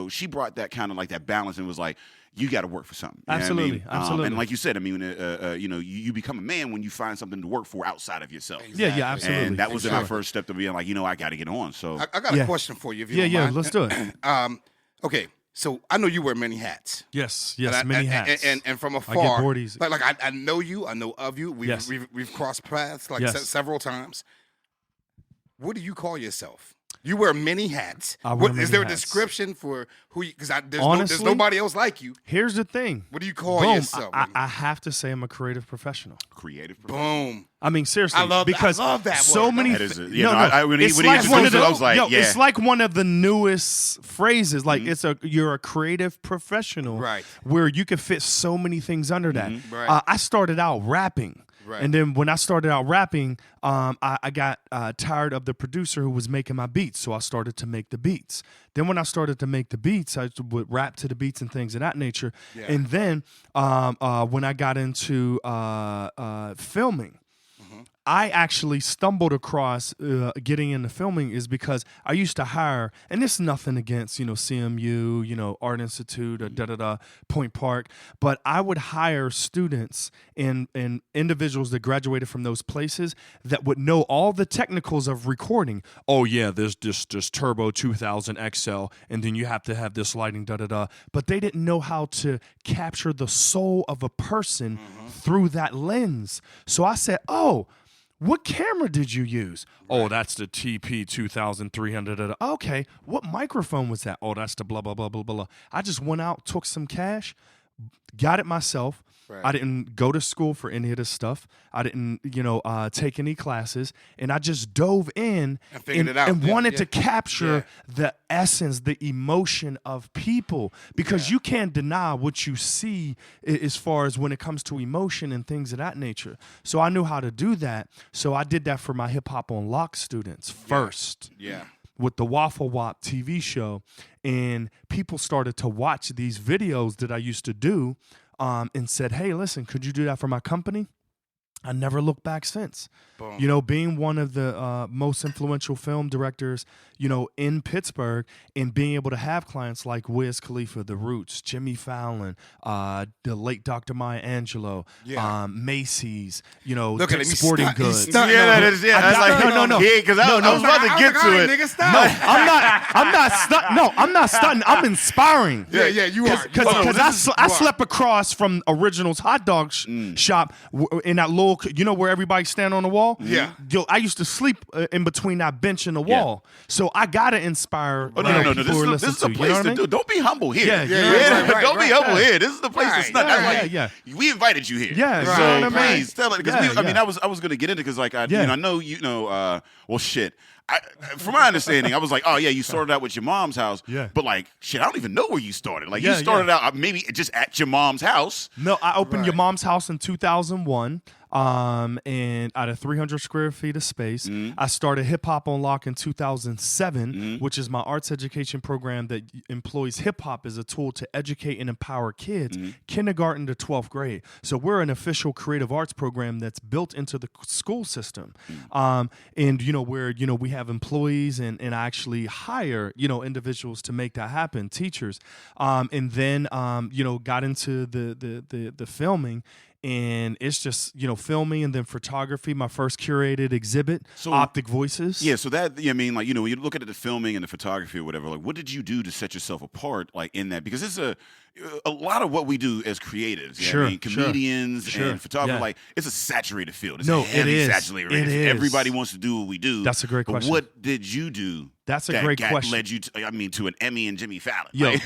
she brought that kind of like that balance and was like, you got to work for something. Absolutely. And like you said, you become a man when you find something to work for outside of yourself. Yeah, absolutely. And that was my first step to being like, I got to get on. So I got a question for you. If you don't mind. Let's do it. Okay. So I know you wear many hats. Yes, many hats. And from afar, I get bored easy. Like I know you, I know of you. We've crossed paths several times. What do you call yourself? You wear many hats. Is there a description for who you? Because there's nobody else like you. Here's the thing. What do you call yourself? I have to say I'm a creative professional. Boom. I mean, seriously, I love that so word. many. It's like one of the newest phrases. Like you're a creative professional, right? Where you can fit so many things under that. Right. I started out rapping. Right. And then when I started out rapping, I got tired of the producer who was making my beats, so I started to make the beats. Then when I started to make the beats, I would rap to the beats and things of that nature. Yeah. And then when I got into filming, I actually stumbled across getting into filming is because I used to hire, and this is nothing against, CMU, Art Institute, or Point Park, but I would hire students and individuals that graduated from those places that would know all the technicals of recording. Oh yeah, there's this Turbo 2000 XL, and then you have to have this lighting, but they didn't know how to capture the soul of a person through that lens. So I said, what camera did you use? Oh, that's the TP 2300. Okay, what microphone was that? Oh, that's the blah, blah, blah, blah, blah. I just went out, took some cash, got it myself. Right. I didn't go to school for any of this stuff. I didn't, take any classes, and I just dove in and wanted to capture the essence, the emotion of people, because you can't deny what you see as far as when it comes to emotion and things of that nature. So I knew how to do that. So I did that for my Hip Hop on Lock students first. With the Waffle Wop TV show, and people started to watch these videos that I used to do. And said, hey, listen, could you do that for my company? I never looked back since. Boom. Being one of the most influential film directors, in Pittsburgh, and being able to have clients like Wiz Khalifa, The Roots, Jimmy Fallon, the late Dr. Maya Angelou, Macy's, Sporting Goods. No. Because I was about to get to it. Nigga, no, I'm not stunting. I'm inspiring. Yeah, you are. Because I slept across from Originals Hot Dog shop in that little, where everybody stand on the wall? Yeah. I used to sleep in between that bench and the wall. So I got to inspire people who listen to. This is the place to do. Don't be humble here. Right, don't be humble here. This is the place to stunt. Yeah. We invited you here. Yeah. So please tell it. Because I was going to get into it because I know well, shit. From my understanding, I was like, oh, yeah, you started out with your mom's house. Yeah. But, shit, I don't even know where you started. You started out maybe just at your mom's house. No, I opened your mom's house in 2001. And out of 300 square feet of space, I started Hip Hop on Lock in 2007, which is my arts education program that employs hip hop as a tool to educate and empower kids, kindergarten to 12th grade. So we're an official creative arts program that's built into the school system. And, where, we have employees and I actually hire, individuals to make that happen, teachers. And then, got into the filming. And it's just, filming and then photography, my first curated exhibit, Optic Voices. Yeah, so that, when you look at the filming and the photography or whatever, what did you do to set yourself apart, in that? Because it's a lot of what we do as creatives, comedians and photographers, it's a saturated field. It's heavy saturated. It is. Everybody wants to do what we do. That's a great question. What did you do? That's a great question. Led you to, to an Emmai and Jimmy Fallon,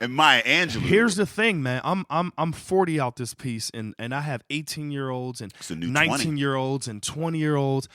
and Maya Angelou. Here's the thing, man. I'm 40 out this piece, and I have 18-year-olds and 19-year-olds and 20-year-olds,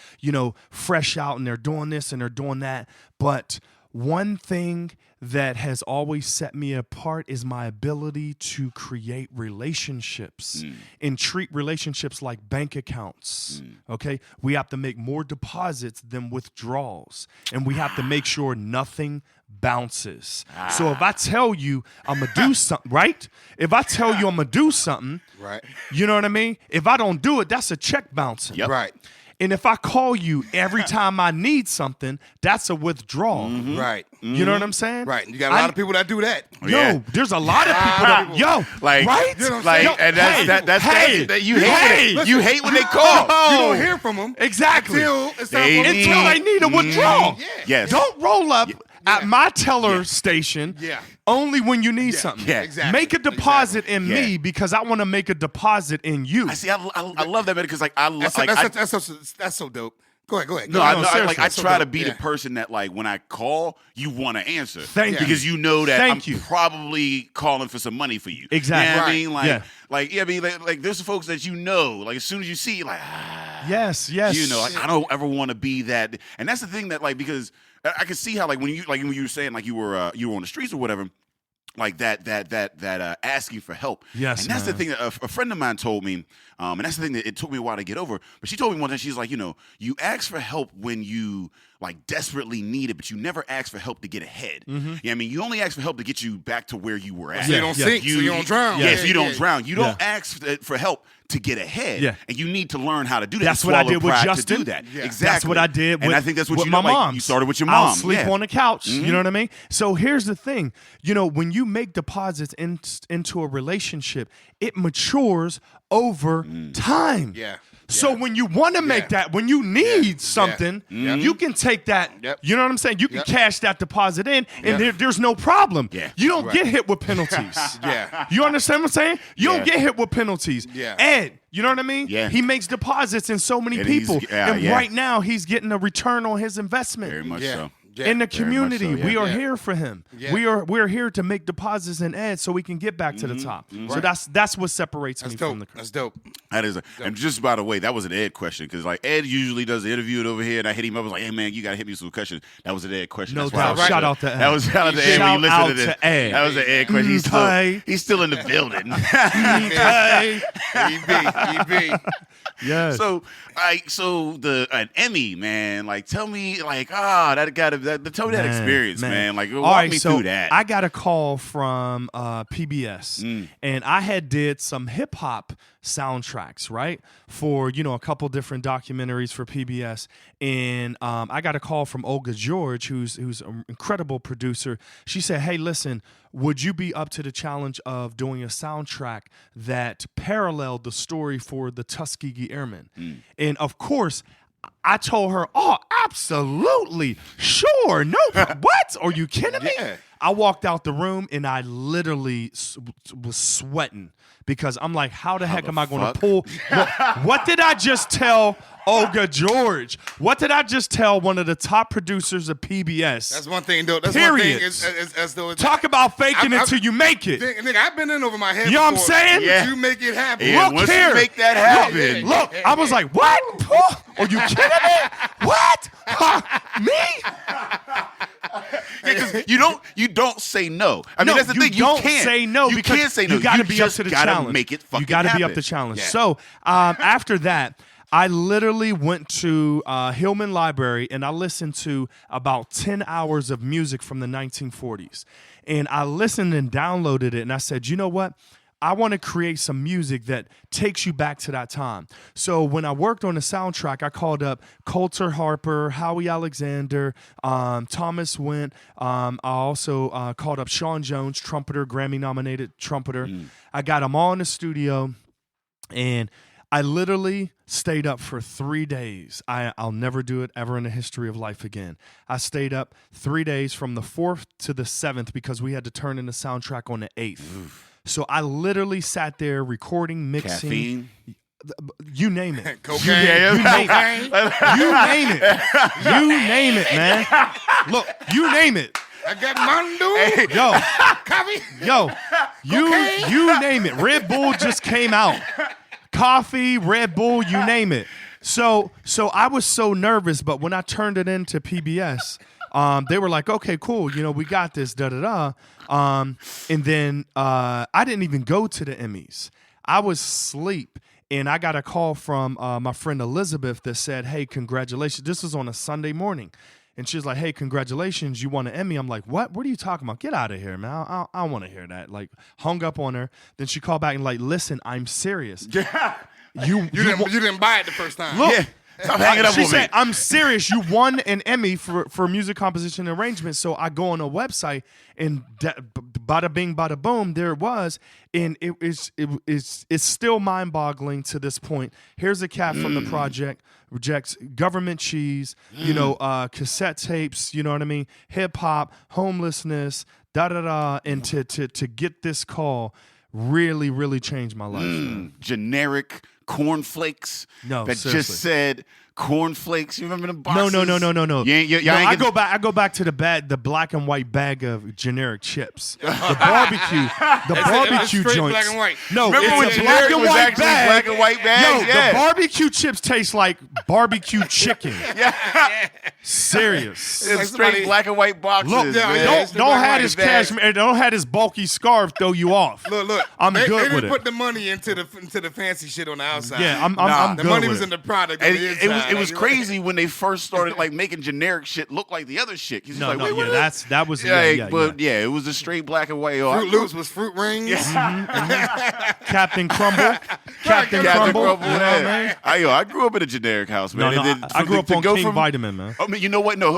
fresh out, and they're doing this and they're doing that. But one thing that has always set me apart is my ability to create relationships and treat relationships like bank accounts. Okay? We have to make more deposits than withdrawals, and we have to make sure nothing bounces. So if I tell you I'm going to do something, right? If I tell you I'm going to do something, right? You know what I mean? If I don't do it, that's a check bouncing. Yep. Right. And if I call you every time I need something, that's a withdrawal. Right. You know what I'm saying? Right. You got a lot of people that do that. There's a lot of people that, right? You know what I'm saying? And that's you hate it. You hate when they call. You don't hear from them. Exactly. Until they need a withdrawal. Yes. Don't roll up at my teller station only when you need something. Yeah, exactly. Make a deposit in me because I want to make a deposit in you. I love that, man, because that's so dope. Go ahead. No, I try to be the person that, when I call, you want to answer. Thank you. Because you know that I'm probably calling for some money for you. Exactly. You know what I mean? There's folks that as soon as you see, yes. I don't ever want to be that. And that's the thing that, because I can see how, when you were saying, you were on the streets or whatever, that asking for help. Yes, and that's the thing that a friend of mine told me, and that's the thing that it took me a while to get over. But she told me one time, she's like, you ask for help when you desperately need it, but you never ask for help to get ahead. Yeah, I mean, you only ask for help to get you back to where you were at. So you don't sink, so you don't drown. Yes, you don't drown. You don't ask for help to get ahead. Yeah. And you need to learn how to do that. That's what I did with Justin. To do that. Yeah. Exactly. That's what I did and I think that's what with you my know, mom. You started with your mom. I'll sleep on the couch. You know what I mean? So here's the thing. When you make deposits into a relationship, it matures over time. Yeah. So when you want to make that, when you need something, you can take that. You know what I'm saying? You can cash that deposit in, and there's no problem. You don't get hit with penalties. You understand what I'm saying? You don't get hit with penalties. Ed, you know what I mean? He makes deposits in so many people, and right now he's getting a return on his investment. Very much so. In the community, we are here for him. We're here to make deposits in Ed so we can get back to the top. So that's what separates me from the crowd. That's dope. That is, and just by the way, that was an Ed question because like Ed usually does the interview over here, and I hit him up. I was like, "Hey man, you gotta hit me with some questions." That was an Ed question. No That's why doubt. Shout out to Ed. That was shout out to Ed. When you listen to this, that was an Ed question. He's still in the building. EB. Yes. So an Emmai, man. Like, tell me, like, tell me that experience, man. Like, walk me through that. I got a call from PBS, and I had did some hip hop soundtracks, right, for a couple different documentaries for PBS, and I got a call from Olga George, who's an incredible producer. She said, "Hey, listen, would you be up to the challenge of doing a soundtrack that paralleled the story for the Tuskegee Airmen?" And of course, I told her, "Oh, absolutely, sure, no, what? Are you kidding me?" I walked out the room and I literally was sweating because I'm like, how the heck am I going to pull? What did I just tell Olga George? What did I just tell one of the top producers of PBS? That's one thing, though. That's Period. one thing. As though talk about faking it till you make it. Nigga, I've been in over my head. You know what I'm saying? You make it happen. Yeah, once you make that happen. Look, I was like, what? Are you kidding me? What? Me? Because you don't say no. I mean, that's the thing. You don't can't say no. You can't say no. You got to be up just to the gotta challenge. Make it fucking You got to be up happen. to the challenge. So after that, I literally went to Hillman Library and I listened to about 10 hours of music from the 1940s. And I listened and downloaded it, and I said, you know what? I want to create some music that takes you back to that time. So when I worked on the soundtrack, I called up Coulter Harper, Howie Alexander, Thomas Went. I also called up Sean Jones, trumpeter, Grammy-nominated trumpeter. I got them all in the studio, and I literally stayed up for 3 days. I'll never do it ever in the history of life again. I stayed up 3 days from the 4th to the 7th because we had to turn in the soundtrack on the 8th. So I literally sat there recording, mixing. Caffeine. You name it. Cocaine. You name it. You name it, man. Look, you name it. I got Mondo. Coffee. You name it. Red Bull just came out. Coffee, Red Bull, you name it. So I was so nervous, but when I turned it into PBS, they were like, okay, cool, we got this, da-da-da. And then I didn't even go to the Emmys. I was asleep, and I got a call from my friend Elizabeth that said, hey, congratulations. This was on a Sunday morning. And she was like, hey, congratulations, you won an Emmy. I'm like, what? What are you talking about? Get out of here, man. I don't want to hear that. Like, hung up on her. Then she called back and like, listen, I'm serious. You didn't buy it the first time. Look. Yeah. Stop hanging up She on said, me. I'm serious. You won an Emmy for music composition and arrangement. So I go on a website, and bada bing, bada boom, there it was. And it's still mind-boggling to this point. Here's a cat from the project, rejects government cheese, cassette tapes, you know what I mean? Hip-hop, homelessness, da-da-da. And to get this call really, really changed my life. Generic cornflakes that seriously. just said cornflakes. You remember the boxes? No. I I go back to the black and white bag of generic chips. The barbecue straight joints. black and white. No, Remember when it's a generic black and was white actually bag. black and white bags? Yo, Yeah. the barbecue chips taste like barbecue chicken. Serious. It's like straight somebody- black and white boxes. Look, man. don't have his cashmere. Don't have his bulky scarf throw you off. Look. I'm they good didn't with it. put the money into the fancy shit on the outside. Yeah, I'm the good money with was it. in the product. And on the it inside. was crazy when they first started like making generic shit look like the other shit. He's like, wait, what is this? that was But it was a straight black and white. Fruit Loops was fruit rings. Captain Crumble. Captain Crumble. You know what Yeah. I mean? I grew up in a generic house, man. No, And then I grew up on King from, Vitamin, man. I mean, you know what? No.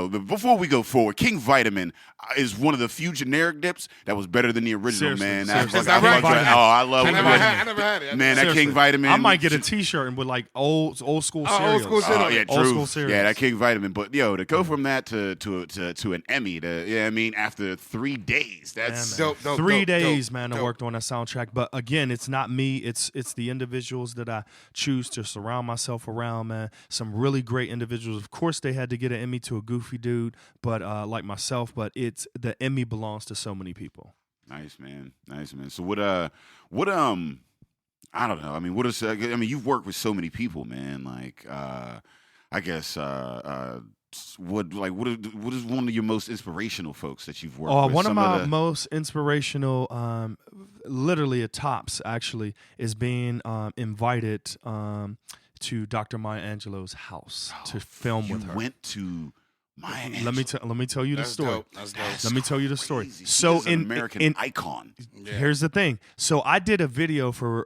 But before we go forward, King Vitamin is one of the few generic dips that was better than the original, Seriously, man. seriously. Is that right? I love I it. never had it. Man, that Seriously. King Vitamin. I might get a T-shirt and with like old school cereals. old school cereal. Oh yeah, Old true. school cereals. Yeah, that King Vitamin. But yo, to go from that to an Emmy, I mean, after 3 days, that's Yeah, man. Dope, 3 days, man, I dope. worked on that soundtrack. But again, it's not me. It's the individuals that I choose to surround myself around, man. Some really great individuals. Of course, they had to get an Emmy to a goofy dude, but like myself. But it's the Emmy belongs to so many people. nice, man. Nice, man. So what I don't know. I mean, you've worked with so many people, man. Like, I guess, what is one of your most inspirational folks that you've worked with? One of my most inspirational, literally at tops actually, is being invited to Dr. Maya Angelou's house to film with her. You went to Maya Angelou. Let me tell you the story. Dope. That's dope. Let me tell you the story. Crazy. So She is an American icon. Here's the thing. So I did a video for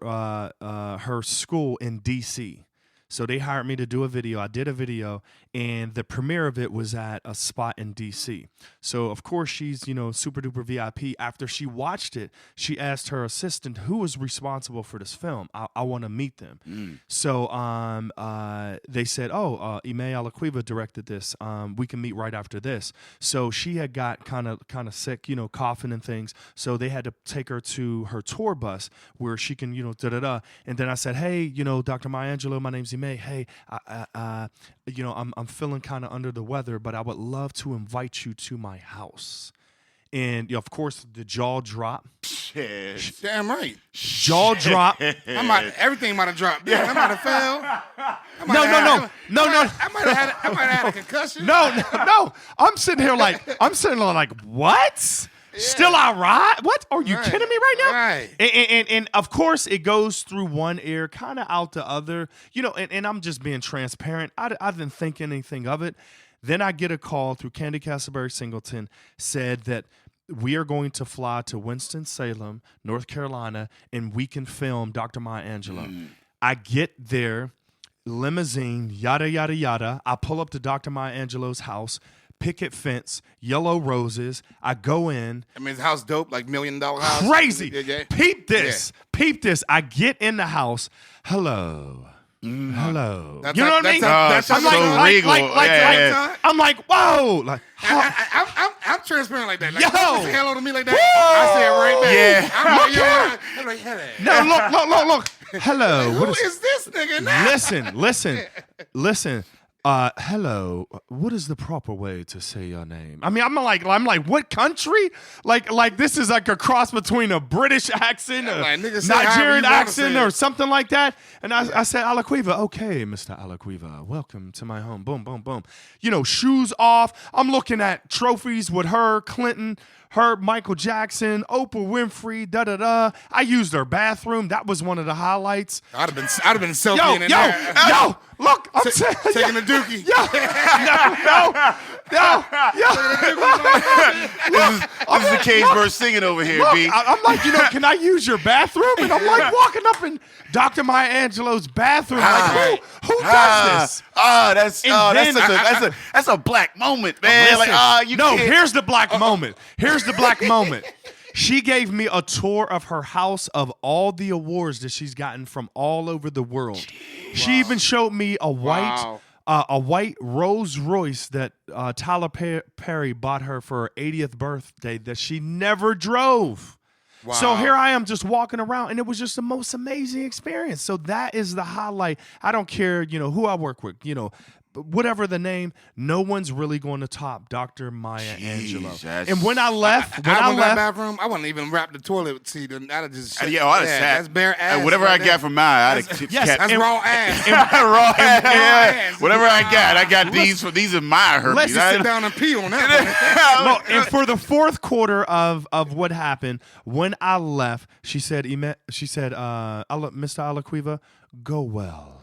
her school in D.C. So they hired me to do a video. I did a video, and the premiere of it was at a spot in D.C. So, of course, she's, super duper VIP. After she watched it, she asked her assistant, who is responsible for this film? I want to meet them. So they said, Emmai Aliquiva directed this. We can meet right after this. So she had got kind of sick, coughing and things. So they had to take her to her tour bus where she can, da-da-da. And then I said, hey, Dr. Maya Angelou, my name's Emmai. Hey, I'm feeling kind of under the weather, but I would love to invite you to my house. And of course, the jaw drop. Shit. Damn right. Jaw drop. Everything might have dropped. Yeah, I might have fell. No. I might have had a concussion. No. I'm sitting here like, what? Still all right? What? Are you kidding me right now? Right. And of course, it goes through one ear, kind of out the other. And I'm just being transparent. I didn't think anything of it. Then I get a call through Candy Castleberry Singleton, said that we are going to fly to Winston-Salem, North Carolina, and we can film Dr. Maya Angelou. I get there, limousine, yada, yada, yada. I pull up to Dr. Maya Angelou's house, picket fence, yellow roses. I go in. I mean, his house dope, like $1 million house. Crazy. Yeah. Peep this. I get in the house. Hello. Hello. That's You know what I mean? that's I'm so regal. I'm like, whoa. Like, I'm transparent like that. Like, Yo. you say hello to me like that. I say it right back. Yeah. I'm like, hello. no, look. Hello. Who is this nigga now? Listen. Hello. What is the proper way to say your name? I mean, I'm like, what country? Like this is like a cross between a British accent, a like, nigga, say however Nigerian you wanna accent, say it. or something like that. And I said, Aliquiva. Okay, Mr. Aliquiva, welcome to my home. Boom, boom, boom. Shoes off. I'm looking at trophies with her, Clinton, her, Michael Jackson, Oprah Winfrey, da-da-da. I used her bathroom. That was one of the highlights. I'd have been selfie in there. Yo, look, I'm Taking a dookie. This is the Cage Bird singing over here, Look, B. I'm like, can I use your bathroom? And I'm like walking up in Dr. Maya Angelou's bathroom. Like, who does this? That's a black moment, man. Listen, here's the black moment. Here's the black moment. She gave me a tour of her house of all the awards that she's gotten from all over the world. She even showed me a white Rolls Royce that Tyler Perry bought her for her 80th birthday that she never drove. Wow. So here I am just walking around, and it was just the most amazing experience. So that is the highlight. I don't care, who I work with, whatever the name, no one's really going to top Dr. Maya Angelou. And when I left, that bathroom, I wouldn't even wrap the toilet seat. I'd have just I'd have sat. That's bare ass. Whatever I got from Maya, I'd have that's raw ass. raw ass. Whatever I got these are my herpes. Let's just sit down and pee on that one. Look, and for the fourth quarter of what happened, when I left, she said, Mr. Aliquiva, go well.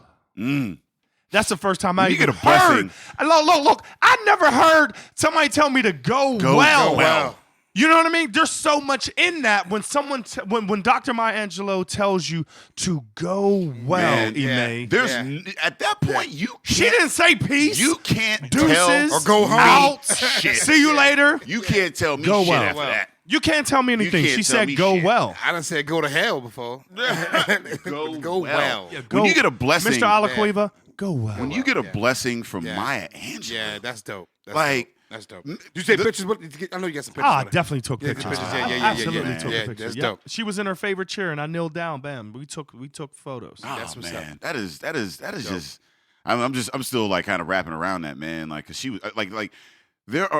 That's the first time I You get a heard. blessing. Look, I never heard somebody tell me to go well. well. You know what I mean? There's so much in that when someone, when Dr. Maya Angelou tells you to go well, Emmai. There's at that point you can't, she didn't say peace. You can't deuces, tell or go home. Out. Shit. See you later. You can't tell me Go shit well. after that. You can't tell me anything. can't She tell said me go shit. well. I done said go to hell before. Go well. Yeah, When you get a blessing, Mr. Aliquiva, go well. when you get a blessing from Maya Angelou, Yeah, that's dope. That's dope. Did you take pictures? I know you got some pictures. I with her. definitely took pictures. Absolutely took Yeah, a picture. that's Yep. dope. She was in her favorite chair, and I kneeled down. Bam. We took photos. oh That's what's man, up. that is just. I'm still like kind of wrapping around that, man. Like, cause she was like there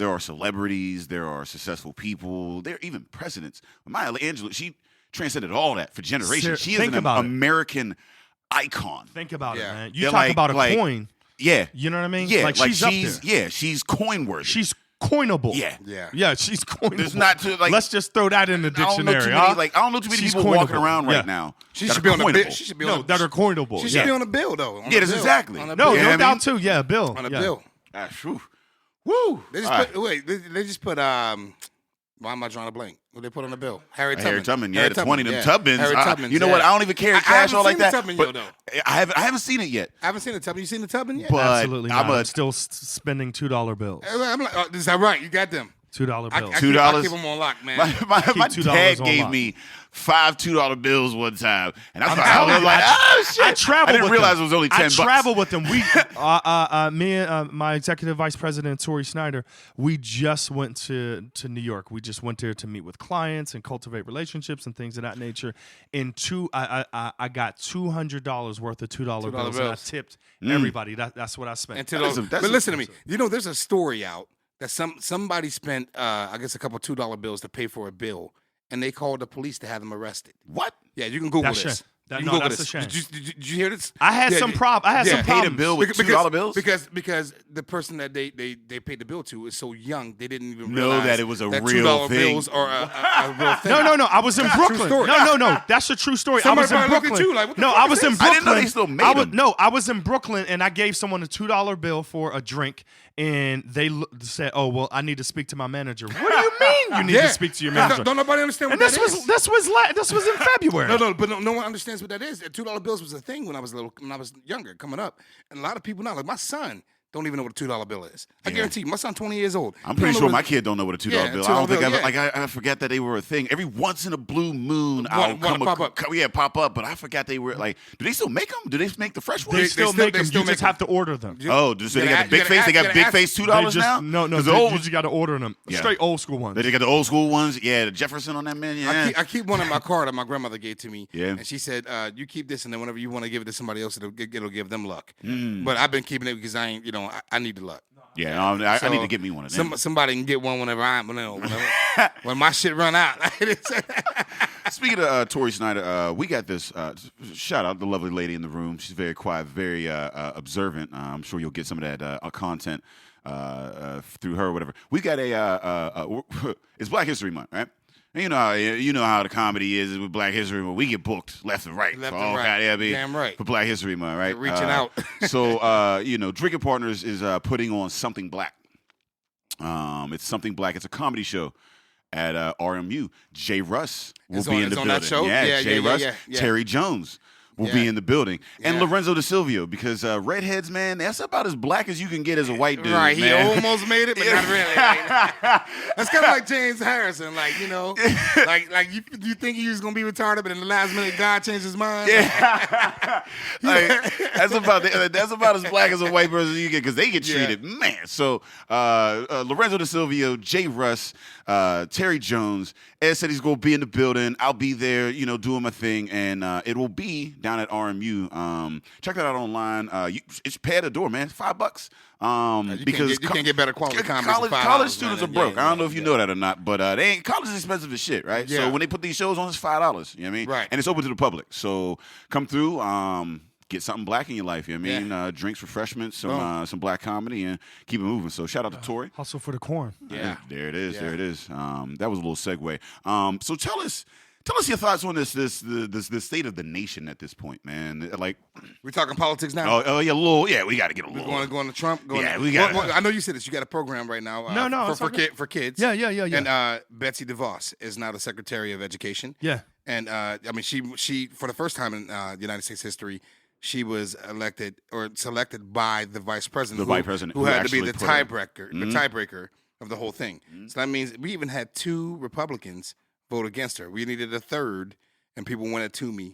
are celebrities, there are successful people, there are even presidents. Maya Angelou, she transcended all that for generations. She is Think an about it. American icon. Think about it, Yeah. man. You They're talk about a coin. Yeah, You know what I mean? yeah, like she's up she's there. she's coin worthy. She's coinable. Yeah. She's coinable. There's not to, like, Let's just throw that in the I don't dictionary. know too huh? many, I don't know too many She's people walking coinable. around Yeah. right now. She that should are be on the bill. coinable. She should be No, on that are coinable. She should Yeah. be on the bill though. On Yeah, the that's bill. exactly. On the No, bill. Yeah, no I doubt mean- too. Yeah, Bill. On the Yeah. bill. Woo. They just All put they just put why am I drawing a blank? What they put on the bill? Harry Tubman. Yeah, the 20 them Tubmans. Harry Tubman. You know what? I don't even carry cash all like that. Tubman, But though. I haven't seen it yet. I haven't seen the Tubman. You seen the Tubman yet? But Absolutely not. I'm I'm still spending $2 bills. I'm like, is that right? You got them. $2 bills. I keep them on lock, man. My $2 dad on gave lock. me 5 $2 bills one time, and I telling was you, like, "Oh shit!" I travel. I didn't with realize them. it was only $10. I travel with them. We, me and my executive vice president Tori Snyder, we just went to New York. We just went there to meet with clients and cultivate relationships and things of that nature. I got $200 worth of $2 bills, and I tipped everybody. That's what I spent. And but listen to me. You know, there's a story out that somebody spent, I guess, a couple $2 bills to pay for a bill, and they called the police to have them arrested. What? Yeah, you can Google That's this. shame. You can No, Google that's this. a shame. Did you hear this? I had some problems. Paid a bill with $2 bills because the person that they paid the bill to is so young they didn't even know realize that it was a that real $2 thing. bills are a real thing. No. I was in Brooklyn. story. No. That's a true story. Somebody I was in probably looked Brooklyn. at you like, what the no, fuck I is was in this? Brooklyn. I didn't know they still made them. No, I was in Brooklyn, and I gave someone a $2 bill for a drink, and they said, "Oh, well, I need to speak to my manager." What do you mean you need to speak to your manager? Don't nobody understand what And that this is. was in February. But no one understands what that is. $2 bills was a thing when I was younger, coming up, and a lot of people now, like my son, don't even know what a $2 bill is. I guarantee you, my son's 20 years old. I'm pretty sure my kid don't know what a $2 bill. I don't think bill, I forget that they were a thing. Every once in a blue moon, One pop up. Pop up. But I forgot they were like. Do they still make them? Do they make the fresh ones? They still make them. You make just have to order them. Oh, so they got the big face. They got big face $2 now. No. The You old just got to order them. Yeah. Straight old school ones. They got the old school ones. Yeah, the Jefferson on that man. Yeah. I keep one in my car that my grandmother gave to me. Yeah. And she said, you keep this, and then whenever you want to give it to somebody else, it'll give them luck. But I've been keeping it because I ain't, I need the luck. Yeah, I So, need to get me one of them. Somebody can get one whenever when my shit run out. Speaking of Tori Snyder, we got this. Shout out the lovely lady in the room. She's very quiet, very observant. I'm sure you'll get some of that content through her or whatever. We got it's Black History Month, right? And you know how the comedy is with Black History Month. We get booked left and right. Damn right. For Black History Month, right? They're reaching out. So, Drinking Partners is putting on Something Black. It's Something Black. It's a comedy show at RMU. Jay Russ will be in the building. That show? Yeah, Jay Russ. Yeah. Terry Jones will be in the building. And Lorenzo De Silvio, because redheads, man, that's about as black as you can get as a white dude. Right, man. he almost made it, but not really. That's kind of like James Harrison, like you think he was gonna be retarded, but in the last minute, God changed his mind. Yeah, that's about as black as a white person you get because they get treated, man. So Lorenzo De Silvio, Jay Russ, Terry Jones. Ed said he's gonna be in the building. I'll be there, doing my thing, and it will be down at RMU. Check that out online. It's pay at the door, man. $5. Because you can't get better quality comedy. College students are broke. I don't know if you know that or not, but college is expensive as shit, right? Yeah. So when they put these shows on, it's $5. You know what I mean? Right. And it's open to the public. So come through. Get something black in your life. You know what I mean? Drinks, refreshments, some black comedy, and keep it moving. So shout out to Tori. Hustle for the corn. Yeah, there it is. There it is. That was a little segue. So tell us Tell us your thoughts on this state of the nation at this point, man. Like, we're talking politics now. Oh yeah, a little. Yeah, we got to get a little. We're going to Trump. We got. I know you said this. You got a program right now. For kids. Yeah. And Betsy DeVos is now the Secretary of Education. Yeah. And I mean, she for the first time in United States history, she was elected or selected by the vice president. Who had to be the tiebreaker of the whole thing. Mm-hmm. So that means we even had 2 Republicans vote against her. We needed a third, and people went at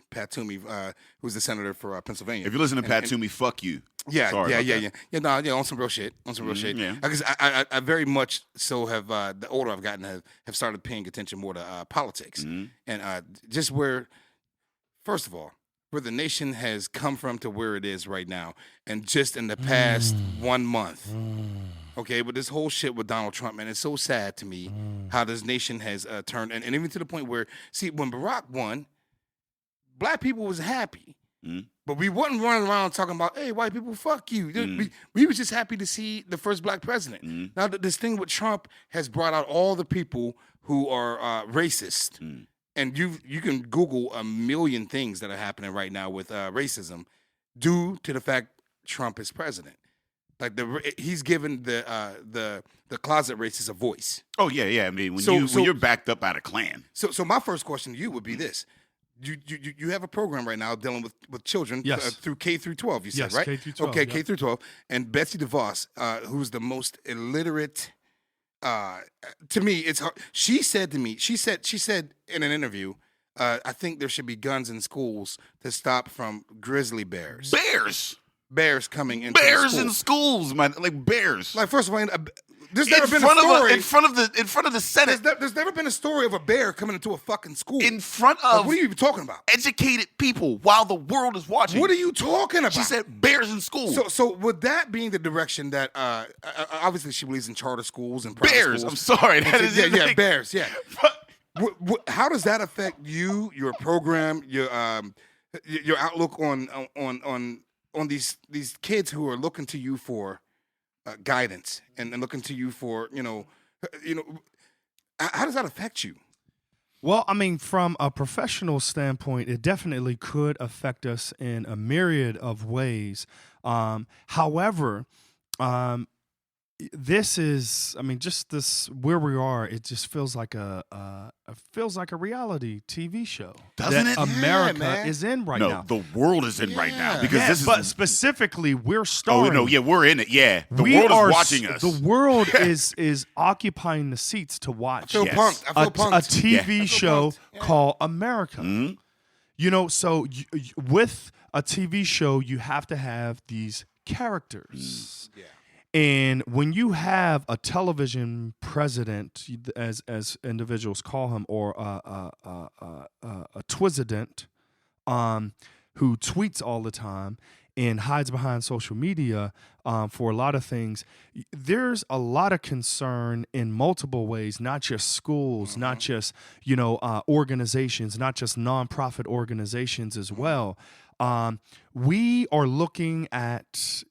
Pat Toomey, who's the senator for Pennsylvania. If you listen to Pat Toomey, fuck you. Yeah, on some real shit. Yeah. Because I very much so have, the older I've gotten, have started paying attention more to politics. Mm-hmm. And just where, first of all, where the nation has come from to where it is right now, and just in the past 1 month. Okay, but this whole shit with Donald Trump, man, it's so sad to me how this nation has turned, and even to the point where, see, when Barack won, black people was happy, but we wasn't running around talking about, hey, white people, fuck you. We was just happy to see the first black president. Now, this thing with Trump has brought out all the people who are racist. And you can Google a million things that are happening right now with racism due to the fact Trump is president. Like he's given the closet racists a voice. Oh yeah. I mean, when you're backed up by the Klan. So my first question to you would be this: you have a program right now dealing with children through K through 12. You said right? K through 12. Okay, K through 12. And Betsy DeVos, who's the most illiterate. To me, it's hard. She said in an interview, I think there should be guns in schools to stop from grizzly bears. Bears coming into bears in schools, man. Like bears. Like, first of all, there's never been a story in front of the Senate. There's never been a story of a bear coming into a fucking school in front of. Like, what are you even talking about? Educated people while the world is watching. What are you talking about? She said bears in schools. So with that being the direction that obviously she believes in charter schools and private bears. schools. I'm sorry. That is like, bears. Yeah. How does that affect you, your program, your outlook on these kids who are looking to you for guidance and looking to you for how does that affect you? Well, I mean, from a professional standpoint, it definitely could affect us in a myriad of ways. However, this is, I mean, just this where we are. It just feels like a reality TV show. Doesn't it? America is in right now. No, the world is in right now because this is. But specifically, we're starring. Oh no, yeah, we're in it. Yeah, the world is watching us. The world is occupying the seats to watch. I feel pumped. A TV show called America. Mm-hmm. So with a TV show, you have to have these characters. Yeah. And when you have a television president, as individuals call him, or a twisident, who tweets all the time and hides behind social media for a lot of things, there's a lot of concern in multiple ways, not just schools, not just organizations, not just nonprofit organizations as well. We are looking at,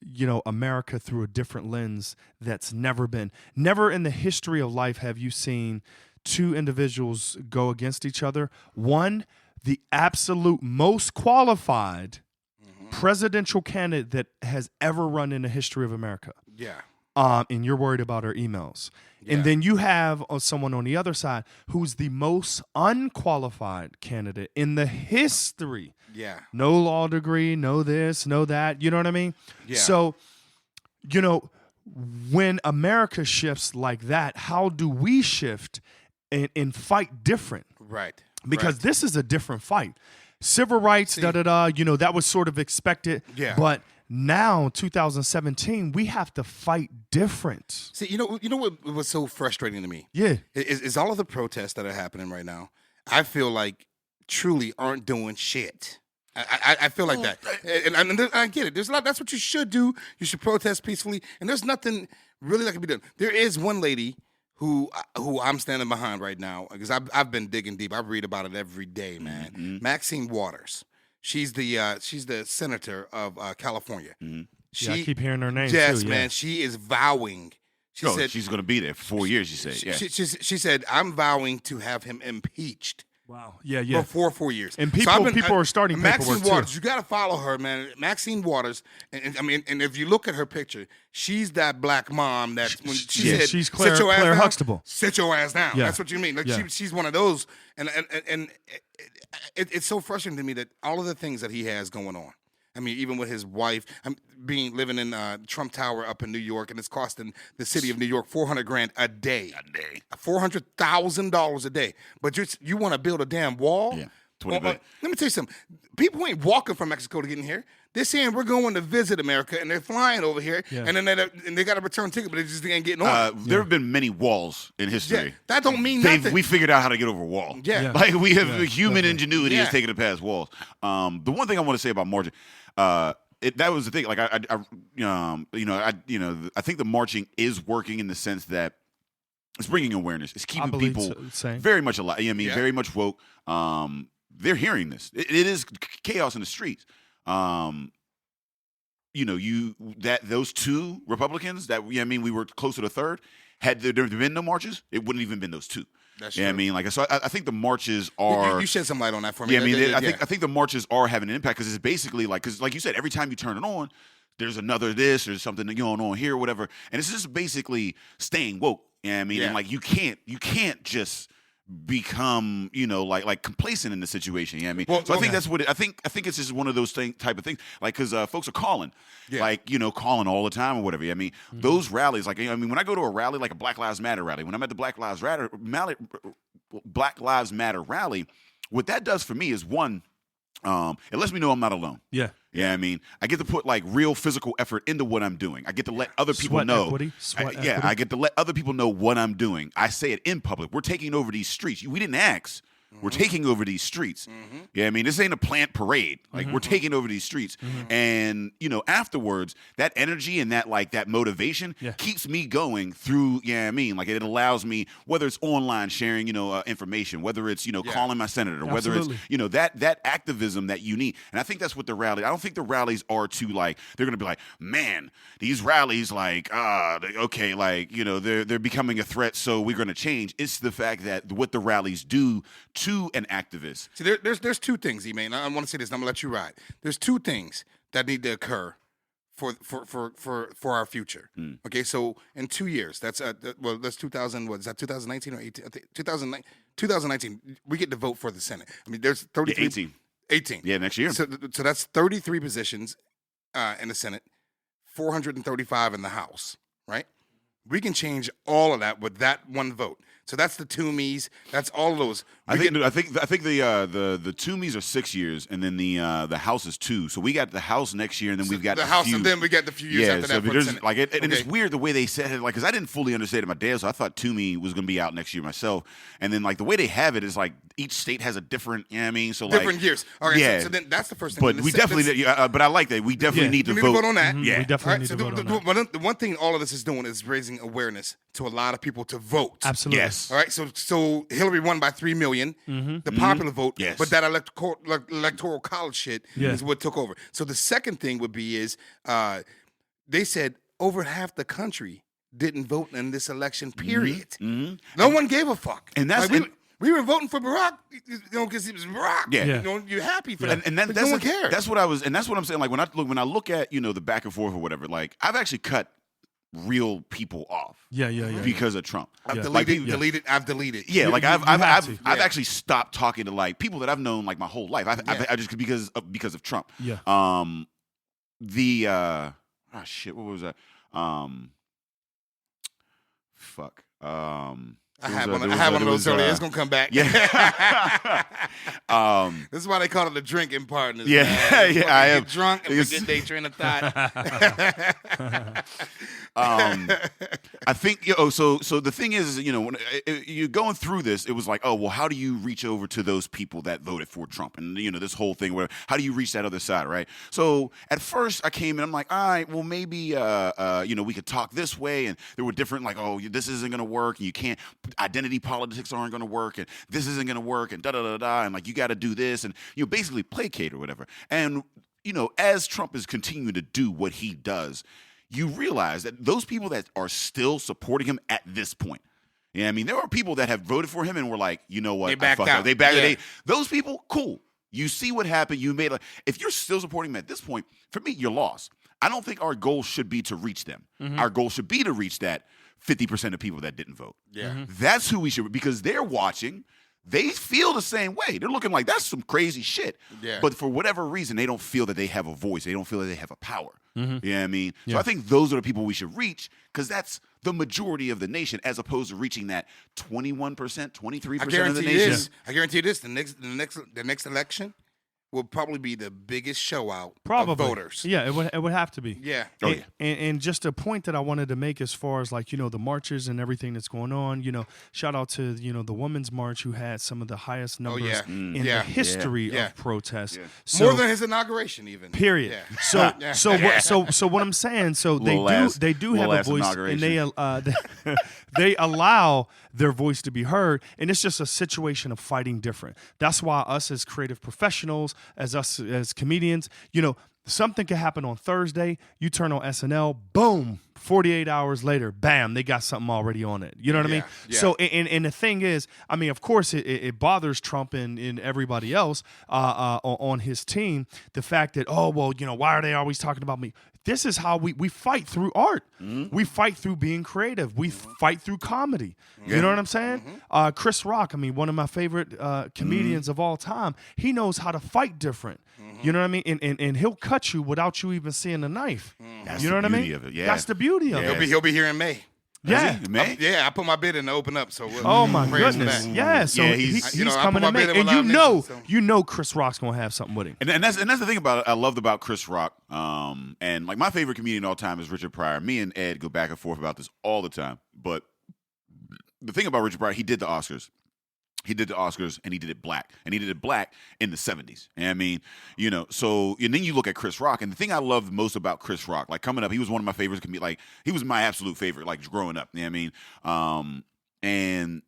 America through a different lens that's never in the history of life have you seen 2 individuals go against each other. One, the absolute most qualified presidential candidate that has ever run in the history of America. Yeah. And you're worried about her emails. Yeah. And then you have someone on the other side who's the most unqualified candidate in the history. Yeah. No law degree, no this, no that. You know what I mean? Yeah. So, when America shifts like that, how do we shift and fight different? Right. Because this is a different fight. Civil rights, that was sort of expected. Yeah. But now, 2017, we have to fight different. See, you know what was so frustrating to me? Yeah. Is all of the protests that are happening right now, I feel like truly aren't doing shit. I feel like that. And I get it. There's a lot. That's what you should do. You should protest peacefully. And there's nothing really that can be done. There is one lady who I'm standing behind right now because I've been digging deep. I read about it every day, man. Mm-hmm. Maxine Waters. She's the senator of California. Mm-hmm. I keep hearing her name. Yes, too, man. She is vowing. She said she's going to be there for 4 years. She said. She said, I'm vowing to have him impeached Wow. Yeah. For 4 years. And people are starting Maxine paperwork Waters, too. you got to follow her, man. Maxine Waters, and if you look at her picture, she's that black mom that when she said, she's Claire down, Huxtable. Sit your ass down. Yeah. That's what you mean. Like Yeah. she's one of those, and it's so frustrating to me that all of the things that he has going on. I mean, even with his wife, living in Trump Tower up in New York, and it's costing the city of New York $400,000 a day. $400,000 a day. But you want to build a damn wall? Yeah, 20 billion. Let me tell you something. People ain't walking from Mexico to get in here. They're saying we're going to visit America, and they're flying over here, and then they got a return ticket, but they just ain't getting on. There have been many walls in history. Yeah, that don't mean nothing. We figured out how to get over a wall. Yeah. Like we have human ingenuity Yeah. has taken it past walls. The one thing I want to say about marching, that was the thing. Like I think the marching is working in the sense that it's bringing awareness. It's keeping people very much alive. I mean, very much woke. They're hearing this. It is chaos in the streets. Those two Republicans that we were close to the third. Had there been no marches, it wouldn't even been those two. That's true. I mean, I think the marches are. You shed some light on that for me. Yeah, I think the marches are having an impact because it's basically because like you said, every time you turn it on, there's another this, there's something going on here, whatever, and it's just basically staying woke. And like you can't just become like complacent in the situation. I think that's what I think it's just one of those type of things, like because folks are calling calling all the time or whatever. Those rallies, like when I go to a rally, like a Black Lives Matter rally, when I'm at the Black Lives Matter rally, what that does for me is one, it lets me know I'm not alone. Yeah, I get to put like real physical effort into what I'm doing. I get to let other people know. I get to let other people know what I'm doing. I say it in public. We're taking over these streets. We didn't ask. We're taking over these streets. Yeah, this ain't a planned parade. Like we're taking over these streets, and afterwards, that energy and that motivation keeps me going through. Like it allows me, whether it's online sharing, information, whether it's calling my senator, whether it's that activism that you need. And I think that's what the rally. I don't think the rallies are to like they're gonna be like, man, these rallies they're becoming a threat, so we're gonna change. It's the fact that what the rallies do to an activist. See, there's two things, Emmai. I want to say this, and I'm gonna let you ride. There's two things that need to occur for our future. Okay, so in 2 years, that's 2000. What is that? 2019 or 18? I think 2019. We get to vote for the Senate. There's 33. 18. Yeah, next year. So that's 33 positions in the Senate, 435 in the House. Right? We can change all of that with that one vote. So that's the Toomeys. That's all of those. I think the Toomeys are 6 years, and then the House is 2. So we got the House next year, and then we've got the House, and then we got the few years after that. For the Senate. And it's weird the way they said it, because I didn't fully understand it my dad, so I thought Toomey was going to be out next year myself. And then the way they have it is each state has a different, so different years. Okay, yeah. So then that's the first thing. But we definitely, but I like that. We definitely need to vote. vote on that. Yeah, we definitely need to vote on that. The one thing all of this is doing is raising awareness to a lot of people to vote. Absolutely. Yes. All right. So Hillary won by 3 million, the popular vote. Yes. But that electoral college shit is what took over. So the second thing would be is they said over half the country didn't vote in this election. Period. No one gave a fuck. And that's we were voting for Barack, because it was Barack. Yeah. You're happy for that. And that's no one cares. That's what I was, and that's what I'm saying. When I look at the back and forth or whatever, I've actually cut real people off. Yeah. Because of Trump. I've deleted. I've deleted. Yeah, I've I've actually stopped talking to people that I've known my whole life. I just because of Trump. Yeah. What was that? Fuck. I had one of those earlier. It's gonna come back. Yeah. This is why they call it the drinking partners. Yeah, man. yeah. I am get drunk and forget their train of thought. I think so the thing is, when you're going through this, it was like, oh well, how do you reach over to those people that voted for Trump, and this whole thing where how do you reach that other side, right? So at first I came and I'm like, all right, well maybe we could talk this way, and there were different this isn't gonna work, and you can't, identity politics aren't gonna work, and this isn't gonna work, and and you got to do this, and basically placate or whatever. And as Trump is continuing to do what he does, you realize that those people that are still supporting him at this point, Yeah, I mean, there are people that have voted for him and were like, you know what? They backed out. They backed out. Those people, cool. You see what happened. You made if you're still supporting him at this point, for me, you're lost. I don't think our goal should be to reach them. Our goal should be to reach that 50% of people that didn't vote. Yeah. That's who we should, because they're watching. They feel the same way. They're looking like that's some crazy shit. Yeah. But for whatever reason, they don't feel that they have a voice. They don't feel that they have a power. You know what I mean? Yeah. So I think those are the people we should reach, because that's the majority of the nation, as opposed to reaching that 21%, 23% of the nation. I guarantee you this: the next election will probably be the biggest show out of voters. Yeah, it would have to be. Yeah. Oh, yeah. And just a point that I wanted to make as far as like, the marches and everything that's going on, shout out to, the Women's March, who had some of the highest numbers in the history of protests. Yeah. So, More than his inauguration even. period. Yeah. So what I'm saying, so they do have a voice, and they allow their voice to be heard, and it's just a situation of fighting different. That's why us as creative professionals, as comedians, something can happen on Thursday, you turn on SNL, boom, 48 hours later, bam, they got something already on it. You know what I mean? Yeah. So, and the thing is, I mean, of course, it bothers Trump and everybody else on his team, the fact that, why are they always talking about me? This is how we fight through art. We fight through being creative. We fight through comedy. You know what I'm saying? Chris Rock, I mean, one of my favorite comedians of all time, he knows how to fight different. You know what I mean? And he'll cut you without you even seeing the knife. That's you know the what I beauty mean? of it. Yeah. That's the beauty of it. He'll be here in May. Yeah. May? I put my bid in to open up. So Oh my prayers for goodness! that. Yeah, so Yeah, he's I coming put to my bid make, in and with Live Nation, so. Chris Rock's gonna have something with him. And that's the thing about it. I loved about Chris Rock. And like my favorite comedian of all time is Richard Pryor. Me and Ed go back and forth about this all the time. But the thing about Richard Pryor, he did the Oscars. He did the Oscars, and he did it black. And he did it black in the 70s. And I mean, so, and then you look at Chris Rock, and the thing I loved most about Chris Rock, like coming up, he was one of my favorites. Like, he was my absolute favorite, like growing up. You know what I mean? And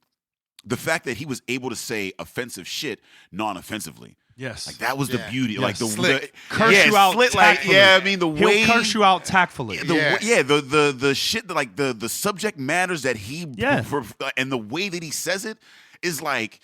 the fact that he was able to say offensive shit non-offensively. Yes, Like, that was the beauty. Yes. Like, the curse you out slit, tactfully. I mean, the way He'll curse you out tactfully. the shit that, like, the subject matters that he and the way that he says it is like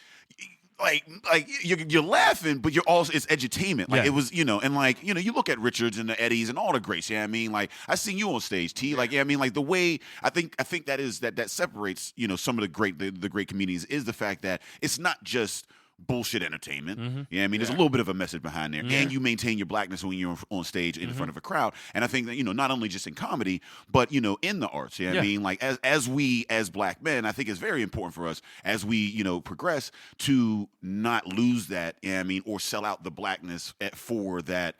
you're laughing, but you're also, it's edutainment. Like, it was, and like, you look at Richards and the Eddies and all the greats. Yeah, I mean, like, I seen you on stage, T. Like, yeah, I mean, like, the way I think that separates, some of the great comedians is the fact that it's not just bullshit entertainment. Yeah, I mean, there's a little bit of a message behind there, and you maintain your blackness when you're on stage in front of a crowd. And I think that not only just in comedy, but in the arts. Yeah, I mean, like as we as black men, I think it's very important for us as we progress to not lose that. Yeah, I mean, or sell out the blackness for that.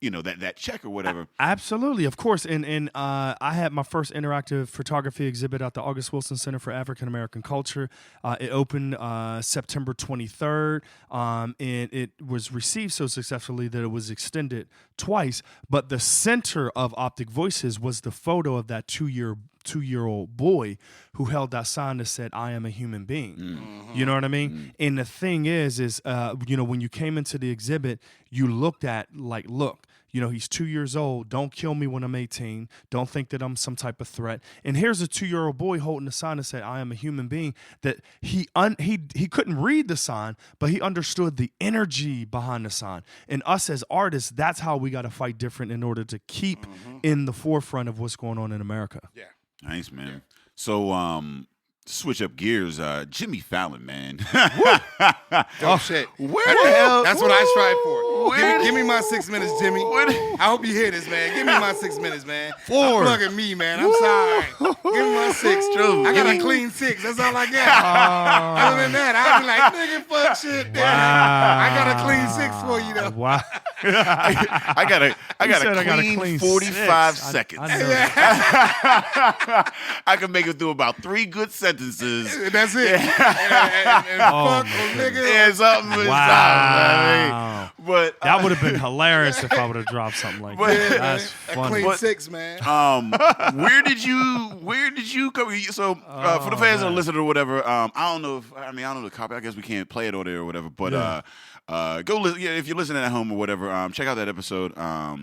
That check or whatever. Absolutely, of course. And I had my first interactive photography exhibit at the August Wilson Center for African American Culture. It opened September 23rd, and it was received so successfully that it was extended twice. But the center of Optic Voices was the photo of that two-year-old boy who held that sign that said, "I am a human being." You know what I mean? And the thing is when you came into the exhibit, you looked at, like, look, he's 2 years old. Don't kill me when I'm 18. Don't think that I'm some type of threat. And here's a 2-year-old boy holding a sign that said, "I am a human being." That he couldn't read the sign, but he understood the energy behind the sign. And us as artists, that's how we got to fight different in order to keep in the forefront of what's going on in America. Yeah. Nice, man. Yeah. So, switch up gears. Jimmy Fallon, man. Shit. Where the hell? That's what I strive for. Give me my 6 minutes, Jimmy. I hope you hear this, man. Give me my 6 minutes, man. 4. Look at me, man. I'm sorry. Give me my 6. True. I got a clean 6. That's all I got. Other than that, I'll be like, nigga, fuck shit. Wow. I got a clean 6 for you, though. Wow. I got a clean 45 seconds. I can make it through about 3 good sentences. That's it. And fuck, nigga. Yeah, something. Wow. But that would have been hilarious if I would have dropped something like that. That's a funny. clean 6, man. where did you come? So for the fans that listen or whatever, I don't know the copy. I guess we can't play it over there or whatever. But go listen. Yeah, if you're listening at home or whatever, check out that episode. Yeah.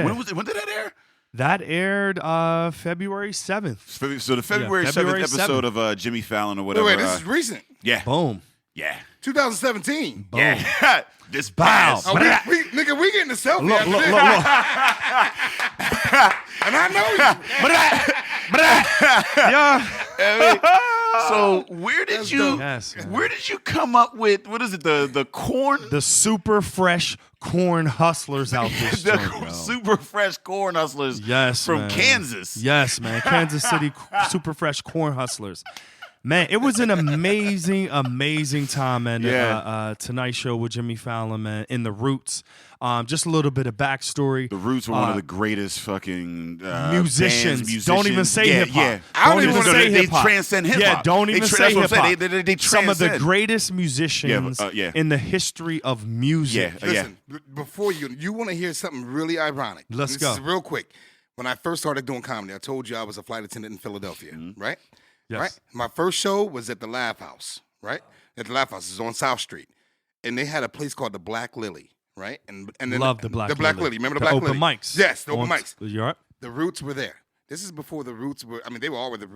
When was it? When did that air? That aired February 7th. So the February 7th episode of Jimmy Fallon or whatever. Wait, this is recent. Yeah. Boom. Yeah. 2017. Boom. Yeah. This Bow. past. Oh, nigga, we getting a selfie Look, after look, this. look, look. And I know you. Yeah. So where did you Yes, man. where did you come up with what is it the corn The super fresh corn hustlers out this the joint, yo. super fresh corn hustlers Yes, from man. Kansas? Yes, man. Kansas City super fresh corn hustlers. Man, it was an amazing, amazing time, man. Yeah. Tonight Show with Jimmy Fallon, man. In the Roots. Just a little bit of backstory. The Roots were one of the greatest fucking musicians. bands, Don't even say hip hop. Yeah. Don't even say They hip hop. transcend hip hop. Yeah, don't even say that's what I'm hip saying. hop. They Some of the transcend. greatest musicians yeah. in the history of music. Yeah. Listen, before you want to hear something really ironic. Let's this go. Is real quick. When I first started doing comedy, I told you I was a flight attendant in Philadelphia, right? Yes. Right. My first show was at the Laugh House, right? At the Laugh House, it's on South Street, and they had a place called the Black Lily, right? And then Love the Black Lily. Remember the Black open Lily? mics. Yes, the open mics. You all right? The Roots were there. This is before the Roots were. I mean, they were always the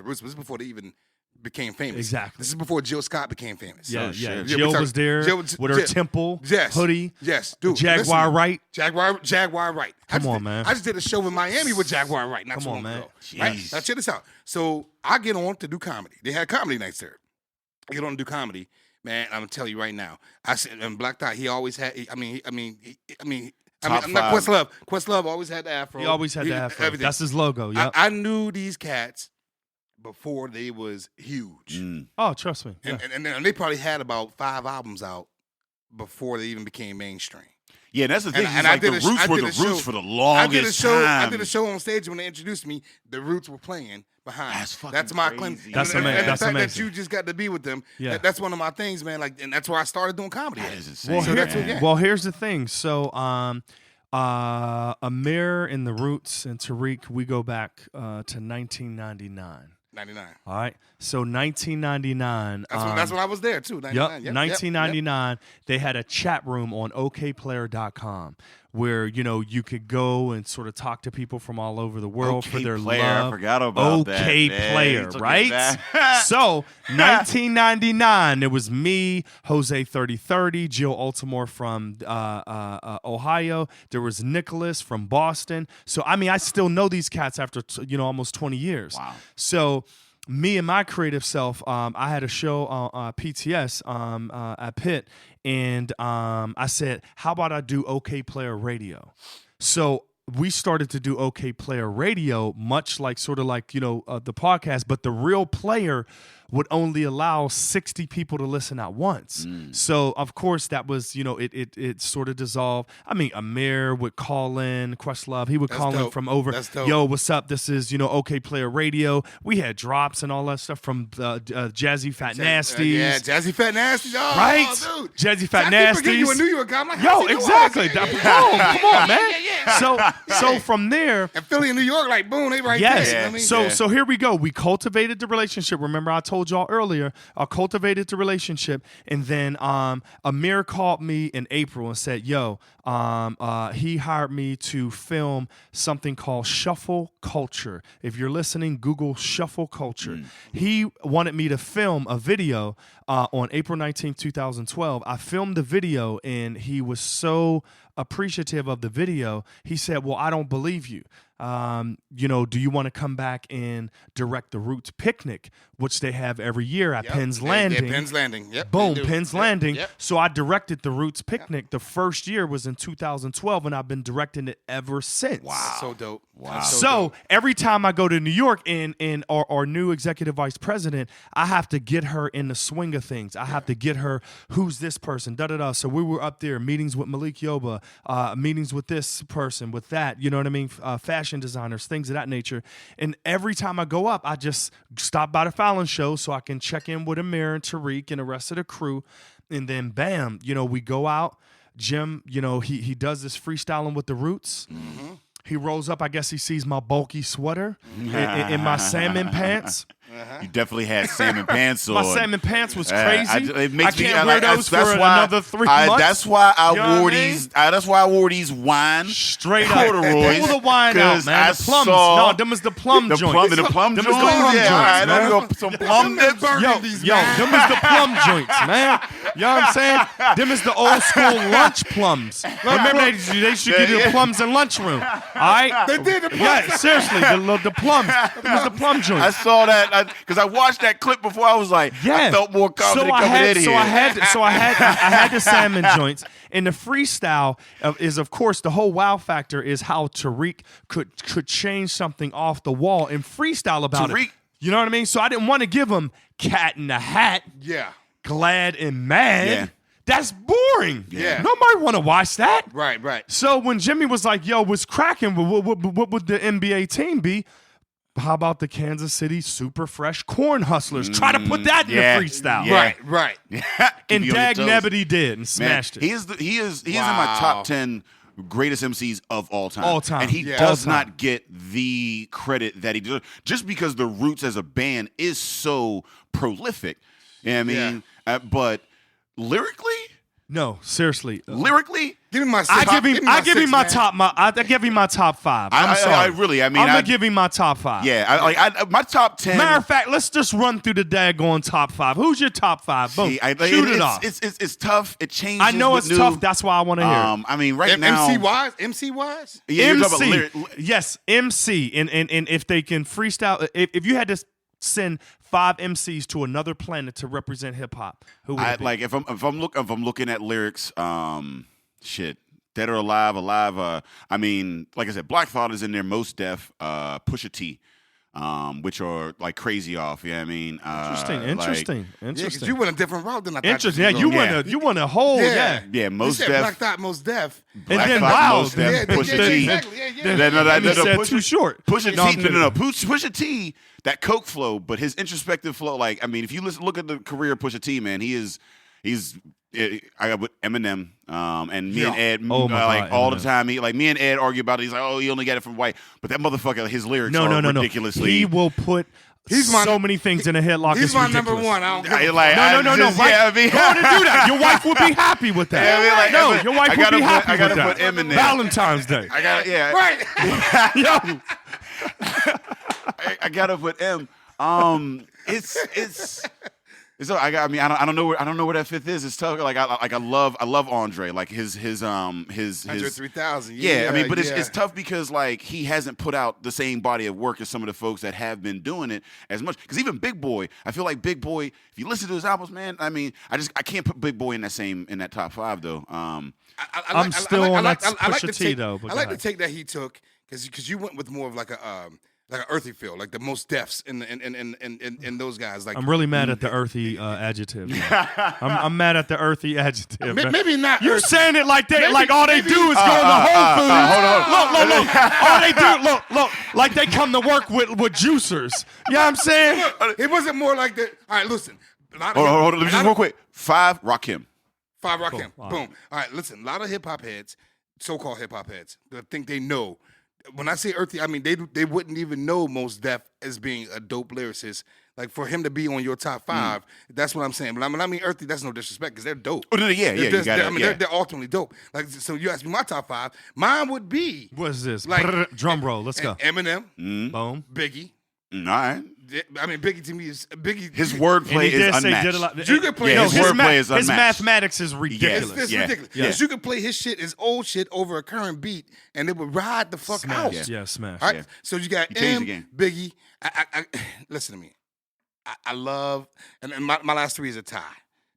Roots. But this is before they even became famous. Exactly. This is before Jill Scott became famous. Yeah. shit. Jill was there with her temple hoodie. Yes, dude. Jaguar listen, Wright. Jaguar Wright. Come on, man. I just did a show in Miami with Jaguar Wright not Come too on, long man. ago. Right? Jeez. Now check this out. So I get on to do comedy. They had comedy nights there. I get on to do comedy, man. I'm gonna tell you right now. I said, and Black Dot, he always had. Top I'm not five. Questlove. Questlove always had the afro. He always had the afro. Everything. That's his logo. Yep. I knew these cats before they was huge. Oh, trust me. Yeah. And they probably had about 5 albums out before they even became mainstream. Yeah, that's the thing. And Like I did the a sh- Roots I were did the a show- Roots for the longest time. I did a show on stage when they introduced me. The Roots were playing behind. That's fucking That's my claim. crazy. That's and, amazing. And the That's fact amazing. that you just got to be with them. Yeah. That's one of my things, man. Like, and that's where I started doing comedy. That at. is insane. Well, So that's what- yeah. well, here's the thing. So, Amir and the Roots and Tariq, we go back to 1999. 99. All right. So 1999. That's when I was there too. 99. Yep, 1999. They had a chat room on okplayer.com where you could go and sort of talk to people from all over the world for their Player, I love. forgot about that. OK Man. Player, Look at right? that. So 1999, it was me, Jose 3030, Jill Altimore from Ohio. There was Nicholas from Boston. So I still know these cats after almost 20 years. Wow. So me and my creative self, I had a show on PTS at Pitt, and I said, how about I do OK Player Radio? So we started to do OK Player Radio, much like the podcast, but the real player would only allow 60 people to listen at once. So of course that was, it sort of dissolved. Amir would call in, Questlove, he would call in from over. That's dope. Yo, what's up? This is, OK Player Radio. We had drops and all that stuff from Jazzy Fat Nasties. Yeah, Jazzy Fat Nasties. Oh, Right? dude. Jazzy Fat I keep forgetting you Nasties. in New York. I'm like, Yo, how's he doing? exactly. Yeah. Come on, man. So from there, And Philly and New York, like, boom, they right yes. there. You know what I mean? So here we go. We cultivated the relationship. Remember, I told y'all earlier, I cultivated the relationship, and then Amir called me in April and said, "Yo, he hired me to film something called Shuffle Culture. If you're listening, Google Shuffle Culture." He wanted me to film a video on April 19th, 2012. I filmed the video, and he was so appreciative of the video. He said, "Well, I don't believe you. Do you want to come back and direct the Roots Picnic, which they have every year at Penn's Landing?" Penn's Landing. Yep. Boom, they do. Penn's Yep, Landing. Yep. So I directed the Roots Picnic. The first year was in 2012, and I've been directing it ever since. Wow. So dope. Wow. That's So dope. every time I go to New York and our new executive vice president, I have to get her in the swing of things. I have to get her, who's this person, da-da-da. So we were up there, meetings with Malik Yoba, meetings with this person, with that, you know what I mean? Fashion designers, things of that nature. And every time I go up, I just stop by the Fallon show so I can check in with Amir and Tariq and the rest of the crew. And then bam, we go out. Jim, he does this freestyling with the Roots. Mm-hmm. He rolls up. I guess he sees my bulky sweater in my salmon pants. You definitely had salmon pants on. My salmon pants was crazy. It makes I can't wear those for another 3 months. That's why I wore these. That's why I wore these wine straight corduroys. Pull the wine out, man. The plums. No, them is the plum joints. The plum joints. Them is the plum joints. All right, man. go some plum dips. Yo, them is the plum joints, man. You know what I'm saying? Them is the old school lunch plums. Remember they should give you the plums in lunchroom. All right? They did the plums. Yeah, seriously, the plums. Them is the plum joints. I saw that because I watched that clip before. I was like, I felt more confident coming in here. So I had the salmon joints. And the freestyle is, of course, the whole wow factor is how Tariq could change something off the wall and freestyle about it. You know what I mean? So I didn't want to give him Cat in the Hat. Yeah. Glad and Mad. Yeah. That's boring. Yeah. Nobody want to watch that. Right. So when Jimmy was like, yo, what's cracking? What would the NBA team be? How about the Kansas City Super Fresh Corn Hustlers? Try to put that in the freestyle. Yeah. Right. And Dag Nebity did and smashed it. He is in my top 10 greatest MCs of all time. All time. And he does not get the credit that he deserves just because the Roots as a band is so prolific. You know what I mean? But lyrically? No, seriously. Lyrically? Give me my six. I give him my top 5. I'm sorry. I'm gonna give him my top 5. Yeah, my top 10. Matter of fact, let's just run through the daggone top 5. Who's your top 5? Boom. Shoot it off. It's tough. It changes. I know it's tough. That's why I want to hear it. I mean, right now. MC wise. Yeah, MC. Yes, MC. And if they can freestyle, if you had to send 5 MCs to another planet to represent hip hop, who would it be? Like if I'm looking at lyrics, shit, Dead or Alive. I mean, like I said, Black Thought is in there. Most Def, Pusha T, which are like crazy off. Yeah, I mean, interesting. Yeah, because you went a different route than I thought. Interesting. Yeah, you went a whole. Yeah. Most Def. Def. Black Thought, Most Def. And then Wild. Most Def, Pusha T. Exactly. Said too short. Pusha T. No. Pusha T. That Coke flow, but his introspective flow. Like, I mean, if you look at the career of Pusha T, man, he's. I got with Eminem, and me and Ed, God, all Eminem. the time. Me and Ed argue about it. He's like, "Oh, he only got it from white," but that motherfucker, his lyrics are ridiculously. He will put so many things in a headlock. He's it's my ridiculous. number one. I don't give No. Right? Yeah, I mean, go on and do that. Your wife would be happy with that. Your wife would be happy with that. I gotta put Eminem. Valentine's Day. right. Yo. I gotta put M. It's. I don't know where that fifth is. It's tough. I love Andre. Like his 103,000. Yeah, I mean, but it's tough because like he hasn't put out the same body of work as some of the folks that have been doing it as much. Because even Big Boy, I feel like Big Boy. If you listen to his albums, man, I mean, I can't put Big Boy in that top 5 though. I'm still on that Pusha T though. I like the take that he took because you went with more of like an earthy feel, like the most Defs in those guys. Like I'm really mad at the earthy adjective. I'm mad at the earthy adjective. Maybe not. You're saying it like all they do is go to Whole Foods. Look. All they do, look, like they come to work with juicers. You know what I'm saying? It wasn't more like that. All right, listen. Hold on. Let me just real quick. 5 Rakim. 5 Rakim. Cool. Boom. All right, listen. A lot of hip hop heads, so-called hip hop heads, that think they know. When I say earthy, I mean they wouldn't even know Mos Def as being a dope lyricist. Like for him to be on your top 5, that's what I'm saying. But when I mean earthy, that's no disrespect because they're dope. Oh, no, yeah, you got it. They're ultimately dope. Like so, you ask me my top 5, mine would be what's this? Like drum roll. Let's go. Eminem, Boom. Biggie. All right. I mean, Biggie to me is Biggie. His wordplay is unmatched. You could play his wordplay is unmatched. His mathematics is ridiculous. It's ridiculous. Yeah. You could play his old shit over a current beat, and it would ride the fuck out. Yeah, smash. All right? So you got changed the game. Biggie. I listen to me. I love, and my last 3 is a tie.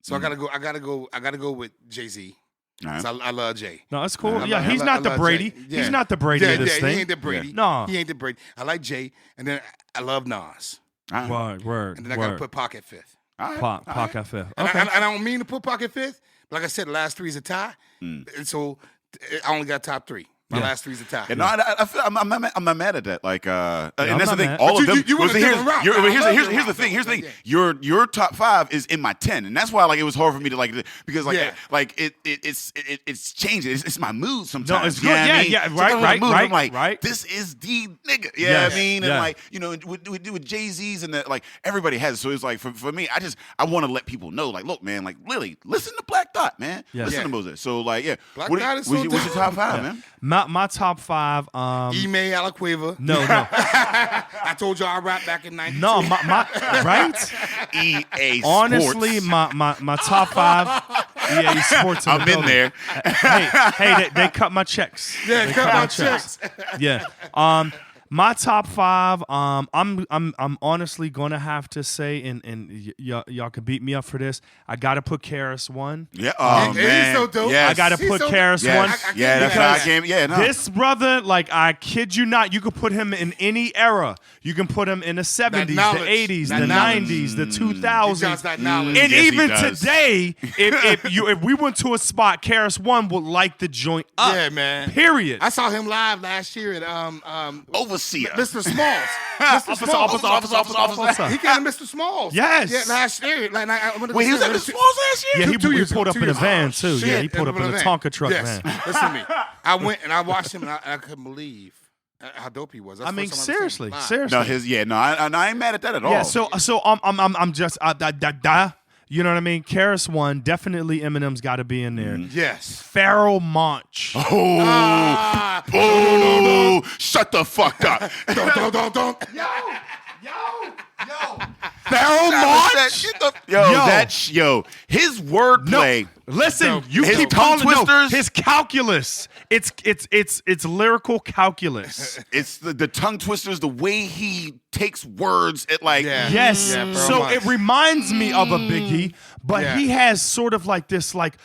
So I gotta go with Jay-Z. Right. I love Jay. No, that's cool. He's not the Brady. He's not the Brady of this thing. He ain't the Brady. No. He ain't the Brady. I like Jay, and then I love Nas. Word. And then I gotta put Pac at 5th. Pac at 5th. And Okay. I don't mean to put Pac at 5th, but like I said, the last 3 is a tie. And so I only got top 3. My last three's a tie. No, I feel I'm not mad at that. Like, and that's the thing. mad. All But of them. you went a different route. Here's the thing. Here's the thing. Your top 5 is in my 10, and that's why like it was hard for me to like because like it's changing. It's my mood sometimes. No, it's good. You know what I mean? Yeah, Sometimes my mood, I'm like, right. this is the nigga. Yeah, I mean, and like with Jay-Z's and the, like everybody has it. So it's like for me, I want to let people know, like, look, man, like Lily, listen to Black Dot, man. Yes. Listen to Moses. So like, Black Dot is so what's your top 5, man? My top 5. Emmai, Aliquiva. No. I told you I rap back in '92. No, my right. EA Sports. Honestly, my top 5 EA Sports. I'm in there. Hey, they cut my checks. Yeah, They cut my checks. Yeah. My top 5. I'm honestly gonna have to say, and y'all could beat me up for this. I gotta put Karis 1. Yeah. Oh man. He's so dope. Yes. I gotta put Karis 1. That's how I came. Yeah. No. This brother, like, I kid you not, you could put him in any era. You can put him in the 70s, the knowledge. 80s, That the knowledge. 90s, the He 2000s. does that knowledge. And Yes, he even does. today, if we went to a spot, Karis 1 would light the joint up. Yeah, man. Period. I saw him live last year at Overseer. Mr. Smalls. Mr. Smalls. Officer. He came to Mr. Smalls. Yes. Yeah, last year. Wait, he was at the Smalls last year? Yeah, he 2 years pulled ago, up in a 2 van years too. ago. Yeah, Shit, he pulled up in a van. Tonka truck Yes. van. Listen to me. I went and I watched him and I couldn't believe how dope he was. That's I the mean, first time I've seen seriously, him live. seriously. No, I ain't mad at that at all. Yeah, so I'm just you know what I mean? Karis 1, definitely Eminem's got to be in there. Yes. Pharoah Monch. Oh, shut the fuck up. Don't. Pharoah Monch. His wordplay. Listen, you His keep tongue calling twisters. his calculus. It's lyrical calculus. It's the tongue twisters, the way he takes words at like Yes. Yeah, Pharoah So Monch. it reminds me of a Biggie, but Yeah. he has sort of like this, like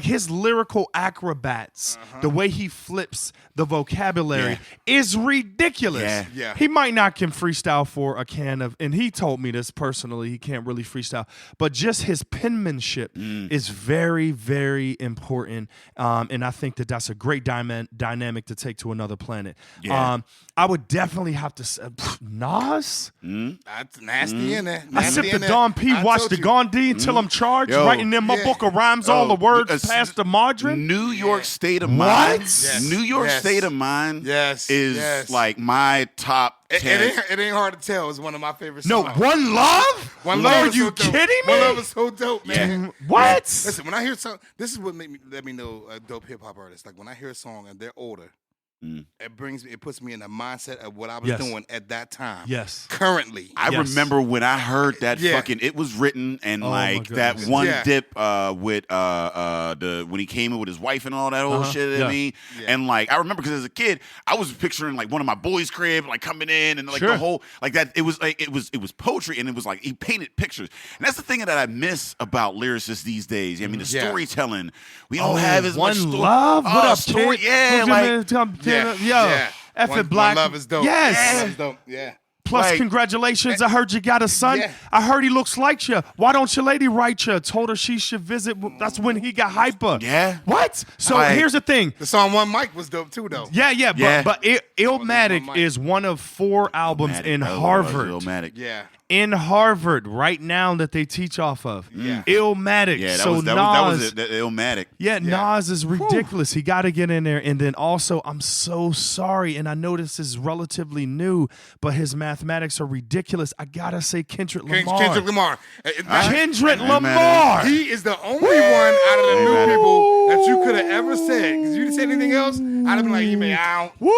his lyrical acrobats, the way he flips the vocabulary is ridiculous. Yeah. Yeah. He might not can freestyle for a can of, and he told me this personally, he can't really freestyle, but just his penmanship is very, very important. And I think that that's a great dynamic to take to another planet. Yeah. I would definitely have to say, Nas. That's nasty in there. I Nasty sip in the there. Don P, I watch told the you. Gandhi until I'm charged, Yo. writing in my Yeah. book of rhymes all the words past the margin. New York State of What? Mind. Yes. New York Yes. State of Mind Yes. is Yes. like my top 10. It ain't hard to tell. It's one of my favorite No, songs. One Love? One Are Love is you so dope. kidding me? One Love is so dope, man. What? Listen, when I hear something, this is what let me know a dope hip hop artist. Like when I hear a song and they're older, it puts me in the mindset of what I was Yes. doing at that time. Yes. Currently. I Yes. remember when I heard that Yeah. fucking it was written and Oh, my like that goodness. one Yeah. dip with when he came in with his wife and all that old shit Yeah. at me. Yeah. And like I remember because as a kid I was picturing like one of my boys' crib like coming in and like Sure. the whole like that it was poetry and it was like he painted pictures. And that's the thing that I miss about lyricists these days. I mean the Yeah. storytelling. We don't have as One much story. Love? What up, story? kid? Yeah, Who's like Yo, Yeah. F One- it Black. One Love is dope. Yes. One Love is dope. Yeah. Plus, Like- congratulations. I heard you got a son. Yeah. I heard he looks like you. Why don't your lady write you? Told her she should visit. That's when he got hyper. Yeah. What? So Like- here's the thing. The song One Mic was dope too, though. Yeah. Yeah. But Illmatic Illmatic. is one of 4 albums in Harvard. Illmatic. Yeah. In Harvard right now that they teach off of. Yeah. Illmatic. Yeah, that so was Nas, it. That Illmatic. Yeah, Nas is ridiculous. He got to get in there. And then also, I'm so sorry, and I know this is relatively new, but his mathematics are ridiculous. I got to say Kendrick Lamar. Kendrick Lamar. Kendrick Amen. Lamar. He is the only one out of the new Amen. people that you could have ever said. Because you said anything else, I'd have been like, you may out. Woo!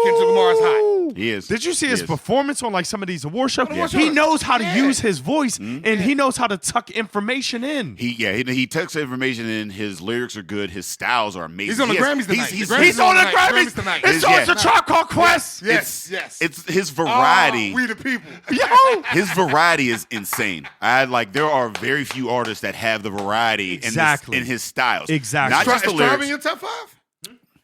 Kendrick Lamar is hot. He is. Did you see He his is. performance on like some of these award shows? Award He shows. knows how to Yeah. use his voice, and he knows how to tuck information in. He takes information in. His lyrics are good. His styles are amazing. He's on the He has- Grammys tonight. He's The Grammys He's on the tonight. Grammys. Tonight. It's Yeah. on the Tribe Called Quest. Yes. It's his variety. We the people. Yo. His variety is insane. There are very few artists that have the variety Exactly. in his styles. Exactly. Not just the Is Tribe in lyrics. your top 5?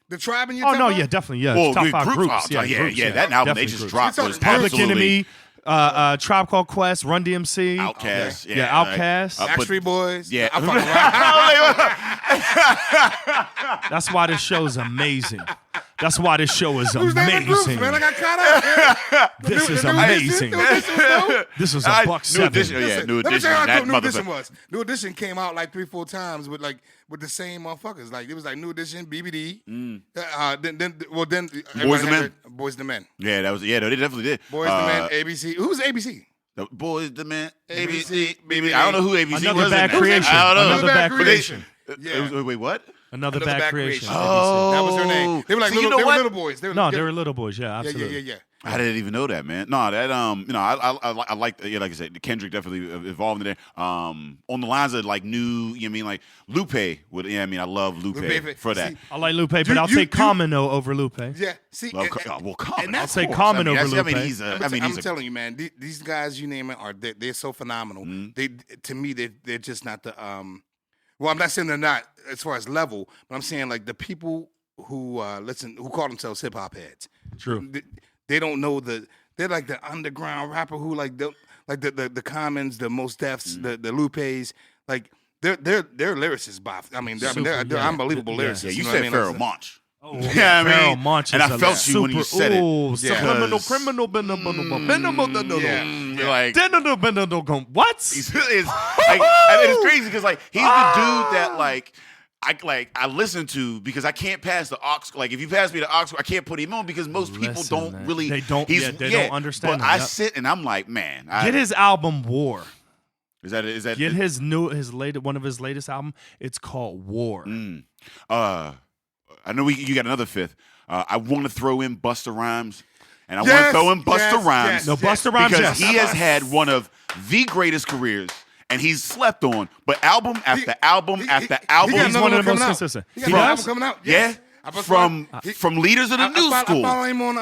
The Tribe in your Oh top no, 5? yeah, definitely, yeah. Well, Top group 5 groups, yeah, groups, That album they definitely just groups. dropped You're was talking Public absolutely Enemy, Tribe Called Quest, Run DMC, Outkast. Yeah, Outkast. Backstreet Boys. Yeah. I fuck around. That's why this show is amazing. That's why this show is Who's naming groups, amazing. man? I got caught up. This is amazing. This was a buck New Edition, seven. yeah, New Let me Edition. tell you how That dope New Edition motherfucker. was. New Edition came out like 3-4 times with the same motherfuckers. Like it was like New Edition, BBD. Then Boys II Men. Boys II Men. Yeah, that was. Yeah, they definitely did. Boys II Men, ABC. Who's ABC? The Boys II Men, ABC, ABC. I don't know who ABC Another was. bad in that. creation. I don't know. Another bad creation. Yeah. Wait, what? Another bad creation. Oh, That was her name. They were like So you little, know they were what? little boys. They They were little boys. Yeah, absolutely. Yeah. I didn't even know that, man. No, that I like like I said, Kendrick definitely evolved in there. On the lines of like new, you know what I mean, like Lupe would. Yeah, I mean, I love Lupe for that. See, I like Lupe, but I'll take Common over Lupe. Yeah. See, Well, Common. and that's I'll say of course. Common I mean, over that's- I mean, Lupe. he's a. I'm telling you, man. These guys you name it they're so phenomenal. They to me they're just not the Well, I'm not saying they're not as far as level, but I'm saying like the people who who call themselves hip hop heads. True. They don't know they're like the underground rapper who the Commons, the Mos Defs, the Lupes, like they're lyricists. They're unbelievable lyricists. Yeah, you know what I said mean? Pharoah Monch. Oh, Yeah, I mean, Pharoah Monch and is I a felt you when you super- said it. ooh, subliminal, Because- criminal, You're like, what? it's it's crazy because like he's the dude that I listen to because I can't pass the aux. Like if you pass me the aux, I can't put him on because most people Listen, don't man. really. They don't understand But him, I yep. sit and I'm like, man, Get his album War. Is that Get one of his latest album. It's called War. I know you got another fifth. I want to throw in Busta Rhymes, and I want Yes, to throw in Busta yes, Rhymes. yes, No, Busta Rhymes, because yes. he has had one of the greatest careers, and he's slept on. But album after album after album, He got He's another one of the coming most out. consistent. He got He another does? album coming out. yeah, Yes. from leaders of the new school. I follow him on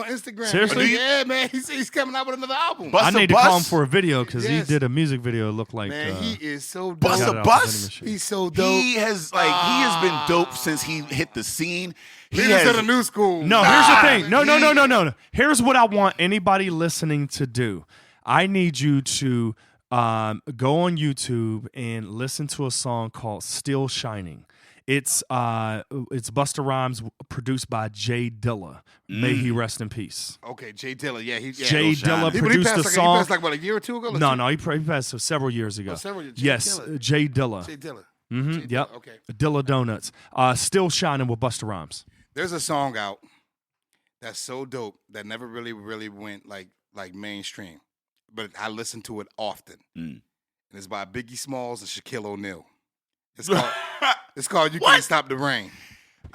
Instagram. Seriously? Yeah, man. He's coming out with another album. Busta I need to Bus? call him for a video because Yes. he did a music video. It looked like Man, he is so dope. Busta got it off Bus? the vending machine. He's so dope. He has been dope since he hit the scene. He Leaders has of the new school. No, here's the thing. No. Here's what I want anybody listening to do. I need you to go on YouTube and listen to a song called "Still Shining." It's Busta Rhymes, produced by Jay Dilla. May he rest in peace. Okay, Jay Dilla. Yeah, Jay Dilla He produced the passed song. He passed like what, a year or two ago? No, he passed several years ago. several years. Jay Yes, Dilla. Jay Dilla. Jay Dilla. Mm-hmm, Jay yep. Dilla, okay. Dilla Donuts. Still Shining with Busta Rhymes. There's a song out that's so dope that never really went like mainstream, but I listen to it often. And it's by Biggie Smalls and Shaquille O'Neal. It's called "You Can't Stop the Rain."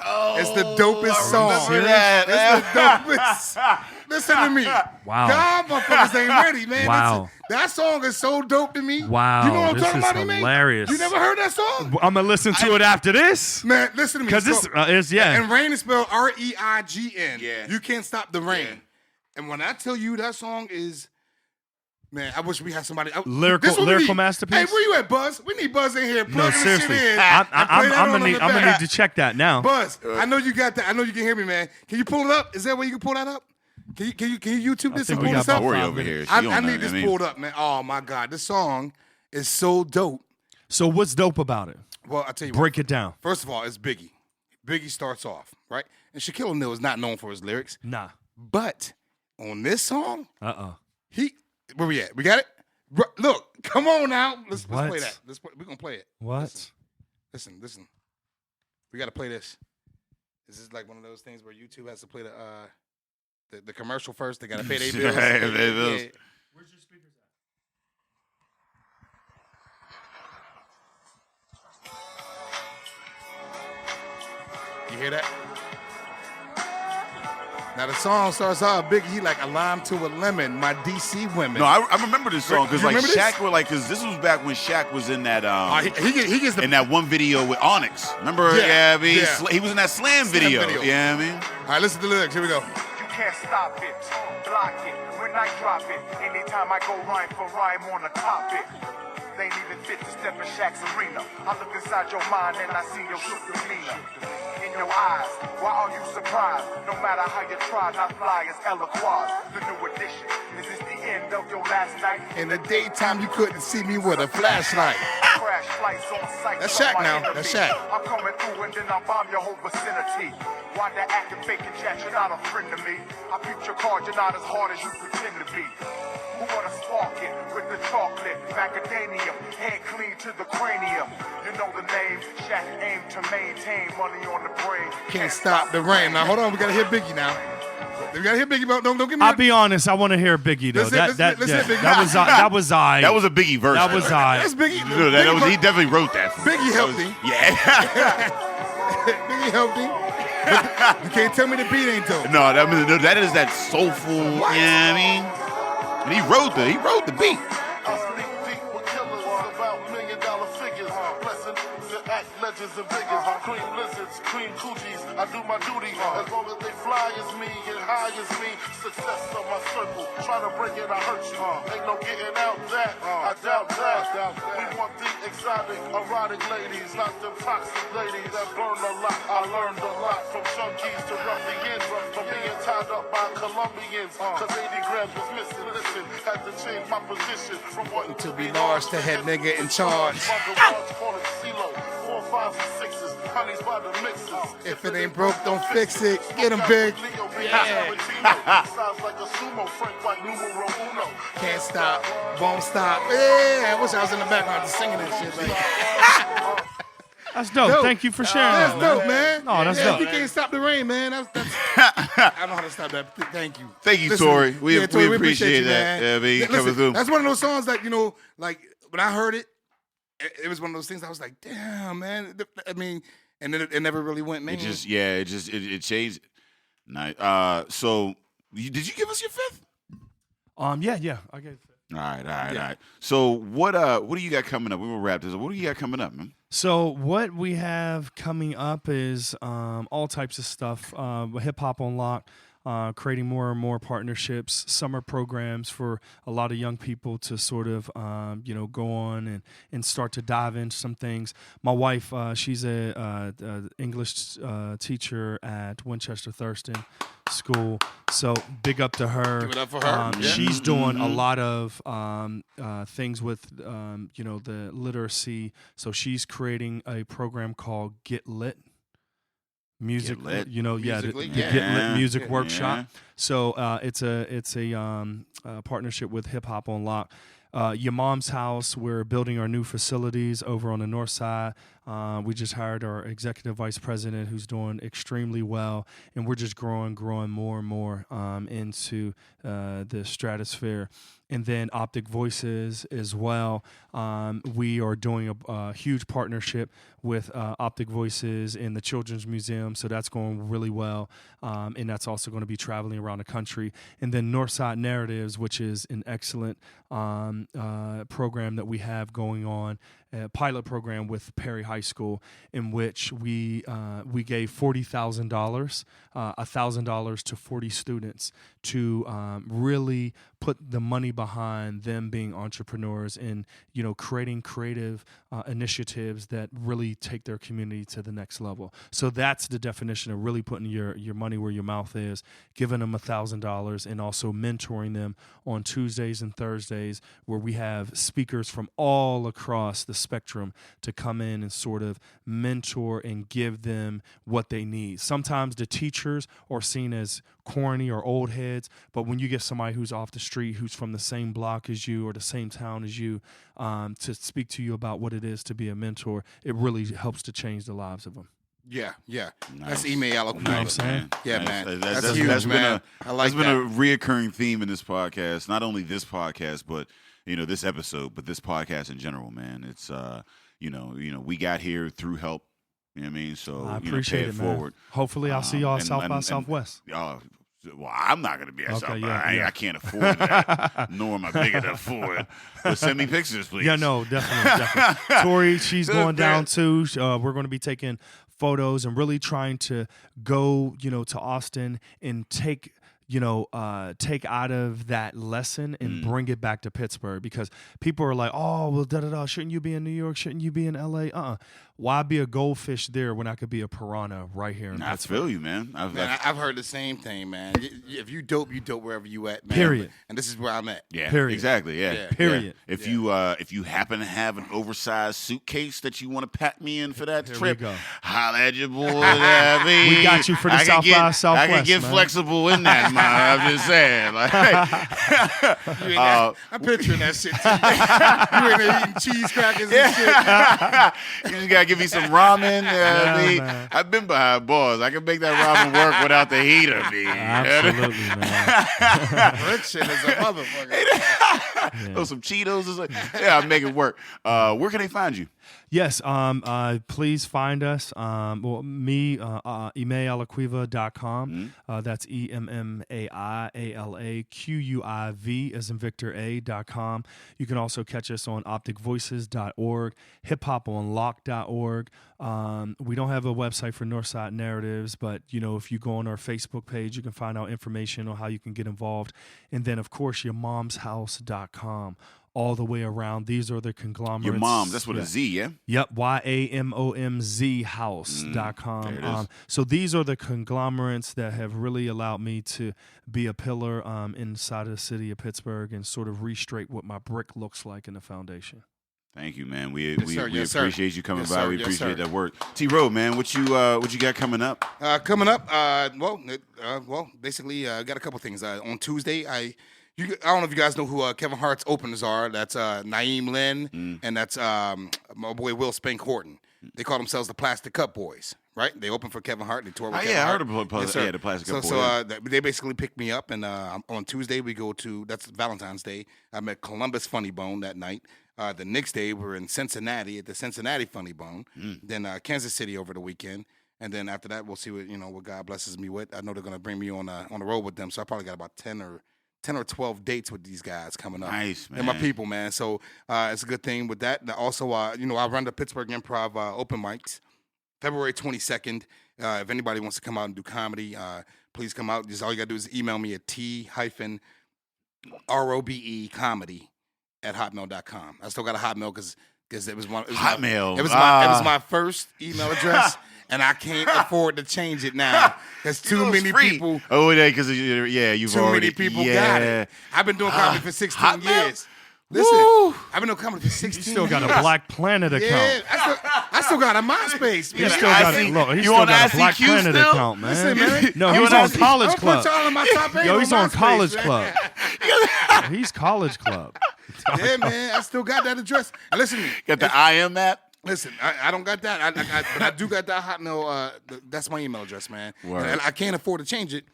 Oh, It's the dopest song. remember that. It's the dopest. Listen to me. Wow. God, motherfuckers ain't ready, man. Wow. That song is so dope to me. Wow, You know what I'm this talking is about, man? hilarious. You never heard that song? I'm gonna listen to it after this Man, listen to me. because this is And rain is spelled R-E-I-G-N. Yeah. You can't stop the rain. Yeah. And when I tell you that song is, man, I wish we had somebody. Lyrical- this what we lyrical need. masterpiece? Hey, where you at, Buzz? We need Buzz in here. No, Plug this seriously. shit in. I'm I'm gonna need to check that now. Buzz, I know you got that. I know you can hear me, man. Can you pull it up? Is there a way you can pull that up? Can you YouTube this and think we pull got this up? about Tori 5 over here. minutes. She I on need that, this I mean. pulled up, man. Oh my God, this song is so dope. So what's dope about it? Well, I tell you what. Break it down. First of all, it's Biggie. Biggie starts off, right? And Shaquille O'Neal is not known for his lyrics. Nah. But on this song, where we at? We got it? Look, come on now. Let's play that. We're going to play it. What? Listen. We got to play this. This is like one of those things where YouTube has to play the commercial first. They got to pay their bills. Pay their bills. Yeah. Where's your speakers at? You hear that? Now the song starts off Biggie. He like a lime to a lemon. My DC women. No, I remember this song because You like remember this? Shaq were like, because this was back when Shaq was in that he gets the in that one video with Onyx. Remember? Yeah, I mean, yeah. he was in that Slam Slam video. video. Yeah, I mean. All right, listen to the lyrics. Here we go. You can't stop it, block it, when I drop it. Anytime I go rhyme for rhyme on the topic. They ain't even fit to step in Shaq's arena. I look and inside your mind and I see your true demeanor. In your eyes, why are you surprised? No matter how you try, not fly as Aliquiva. The new edition. Is this the end of your last night? In the daytime, you couldn't see me with a flashlight. Crash flights on site. That's Shaq now. That's Shaq. I'm coming through and then I bomb your whole vicinity. Why the acting fake and chat? You're not a friend to me. I peep your card. You're not as hard as you pretend to be. Who wanna spark it with the chocolate? Macadamia, head clean to the cranium. You know the name. Shaq aim to maintain money on the brain. Can't stop the rain. Now hold on, we gotta hear Biggie now. We gotta hear Biggie. Don't give me. I'll be honest. I want to hear Biggie though. Let's hear Biggie. That was I. That was a Biggie verse. That was I. That's Biggie. No, that was, he definitely wrote that. Biggie helped him. Yeah. Biggie helped him. But you can't tell me the beat ain't dope. No, that is that soulful. You know what I mean? And he wrote the beat. I sneak deep with killers about $1 million figures. Blessings to act legends and figures. Cream lizards, cream coochies. I do my duty as long as they fly as me and high as me. Success of my circle. Try to break it, I hurt you. Ain't no getting out that. I doubt that. We want the exotic, erotic ladies, not the toxic ladies that burn a lot. I learned a lot from junkies to ruffians, from being tied up by Colombians. Cause 80 grams was missing. Listen, had to change my position from wanting To be large to head nigga in charge. My garage call it CeeLo. 4, 5, and 6s. Honey's by the mixes. If it ain't broke, don't fix it. Get him big. Sounds like a sumo, Frank White numero uno. Can't stop, won't stop. Yeah, I wish I was in the background just singing that shit. Like, That's dope. Dope. Thank you for sharing that's that, dope, man. No, that's dope. You can't stop the rain, man. That's I don't know how to stop that. Thank you. Thank you, Listen, Tori. We Tori, appreciate you, that. man. Yeah, man, Listen, coming through. that's one of those songs that, you know, like when I heard it, it was one of those things I was like, damn, man. I mean, and then it never really went, man. It changed. Nice. So, did you give us your fifth? Yeah. I gave. All right. So, what do you got coming up? We will wrap this up. What do you got coming up, man? So what we have coming up is all types of stuff. Hip Hop on Lock, creating more and more partnerships, summer programs for a lot of young people to sort of go on and start to dive into some things. My wife, she's a English teacher at Winchester Thurston School, so big up to her. Give it up for her. She's doing a lot of things with the literacy. So she's creating a program called Get Lit. Music, Get Lit. the Get Lit music workshop. So it's a partnership with Hip Hop on Lock. Your Mom's House, we're building our new facilities over on the north side. We just hired our executive vice president who's doing extremely well, and we're just growing more and more into the stratosphere. And then Optic Voices as well. We are doing a huge partnership with Optic Voices in the Children's Museum, so that's going really well. And that's also going to be traveling around the country. And then Northside Narratives, which is an excellent program that we have going on, a pilot program with Perry High School, in which we gave $40,000, $1,000 to 40 students to really put the money behind them being entrepreneurs and creating creative initiatives that really take their community to the next level. So that's the definition of really putting your money where your mouth is, giving them $1,000, and also mentoring them on Tuesdays and Thursdays, where we have speakers from all across the spectrum to come in and sort of mentor and give them what they need. Sometimes the teachers are seen as corny or old heads, but when you get somebody who's off the street, who's from the same block as you or the same town as you, to speak to you about what it is to be a mentor, it really helps to change the lives of them. Yeah. Nice. That's Emmai Aliquiva. You know what I'm saying? Yeah, Nice. man. That's huge, man. I like that's that. been a reoccurring theme in this podcast. Not only this podcast, but this episode, but this podcast in general, man. It's we got here through help. You know what I mean? So I appreciate pay it, forward. man. Hopefully, I'll see y'all at South by Southwest. Well, I'm not going to be at South by. Yeah. I can't afford that, nor am I big enough for it. But send me pictures, please. Yeah, no, definitely. Tori, she's going down too. We're going to be taking photos and really trying to go, to Austin and take out of that lesson and bring it back to Pittsburgh, because people are like, oh, well, shouldn't you be in New York? Shouldn't you be in LA? why be a goldfish there when I could be a piranha right here in I Pittsburgh? feel you, man. I've heard the same thing, man. If you dope wherever you at, man. Period. And this is where I'm at. Yeah, Period. exactly. Yeah, Yeah. Period. Yeah. If you happen to have an oversized suitcase that you want to pack me in for that Here trip, we go. holla at your boy. I mean, We got you for the I can South get- by Southwest, I can get man. flexible in that, man. I'm just saying. Like, I'm picturing that shit. You in there eating cheese crackers and shit. you just gotta give me some ramen. I mean, man. I've been behind bars. I can make that ramen work without the heater, man. Absolutely, man. Rich shit is a motherfucker. Throw some Cheetos or something. Yeah, I'll make it work. Where can they find you? Yes, please find us. Emmaialaquiva.com. That's EMMAIALAQUIV as in Victor A.com. You can also catch us on opticvoices.org, hiphoponlock.org. We don't have a website for Northside Narratives, but if you go on our Facebook page, you can find out information on how you can get involved. And then, of course, yourmomshouse.com. All the way around. These are the conglomerates. Your mom. That's with a Z, yeah? Yep, YAMOMZ house.com. there it is. So these are the conglomerates that have really allowed me to be a pillar inside of the city of Pittsburgh and sort of re-straight what my brick looks like in the foundation. Thank you, man. We Yes, sir. appreciate you coming Yes, by. sir. We Yes, appreciate sir. that work. T-Row, man, what you got coming up? Coming up, basically, got a couple things. On Tuesday, I don't know if you guys know who Kevin Hart's openers are. That's Naeem Lynn, and that's my boy Will Spank Horton. They call themselves the Plastic Cup Boys, right? They opened for Kevin Hart. They toured with Kevin I Hart. heard about the Plastic Cup Boys. So they basically picked me up, and on Tuesday we go to, that's Valentine's Day. I'm at Columbus Funny Bone that night. The next day we're in Cincinnati at the Cincinnati Funny Bone. Then Kansas City over the weekend. And then after that, we'll see what God blesses me with. I know they're gonna bring me on the road with them, so I probably got about 10 or 12 dates with these guys coming up. Nice, man. They're my people, man. So it's a good thing with that. And also, I run the Pittsburgh Improv open mics, February 22nd. If anybody wants to come out and do comedy, please come out. Just all you got to do is email me at t-robecomedy@hotmail.com. I still got a Hotmail because it was one. Hotmail. It was my first email address. And I can't afford to change it now because too many people. Oh, yeah, because you've too already. many people yeah. got it. I've been doing comedy for 16 Hotmail? years. Listen, I've been doing comedy for 16 years. You still got a Black Planet account. Yeah, I still got a MySpace. He still got a Black Planet account, man. Listen, man. No, he's on College Club. Put y'all in my top 8 Yo, he's on MySpace, College man. Club. He's College Club. Yeah, man. I still got that address. And listen to me. Got the IM app? Listen, I don't got that, but I do got that Hotmail. That's my email address, man. Word. And I can't afford to change it.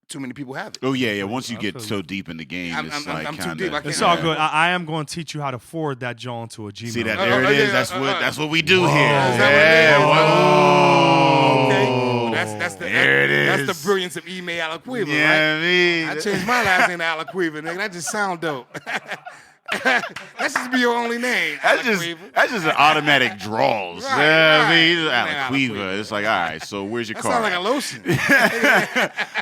Too many people have it. Oh, yeah. Once you get so deep in the game, I'm it's too like deep. I kind of. can't- It's all good. I am going to teach you how to forward that John to a Gmail. See that? Oh, There it is. yeah, That's what we do here. Is that what it is? Yeah. Okay. whoa. There it is. That's the brilliance of Emmai Aliquiva, Yeah, right? I mean. I changed my last name to Aliquiva, nigga. That just sound dope. That should be your only name. That's just an automatic draws. Right, Yeah, I mean, right. it's Aliquiva. It's like, all right, so where's your That car? sound like a lotion.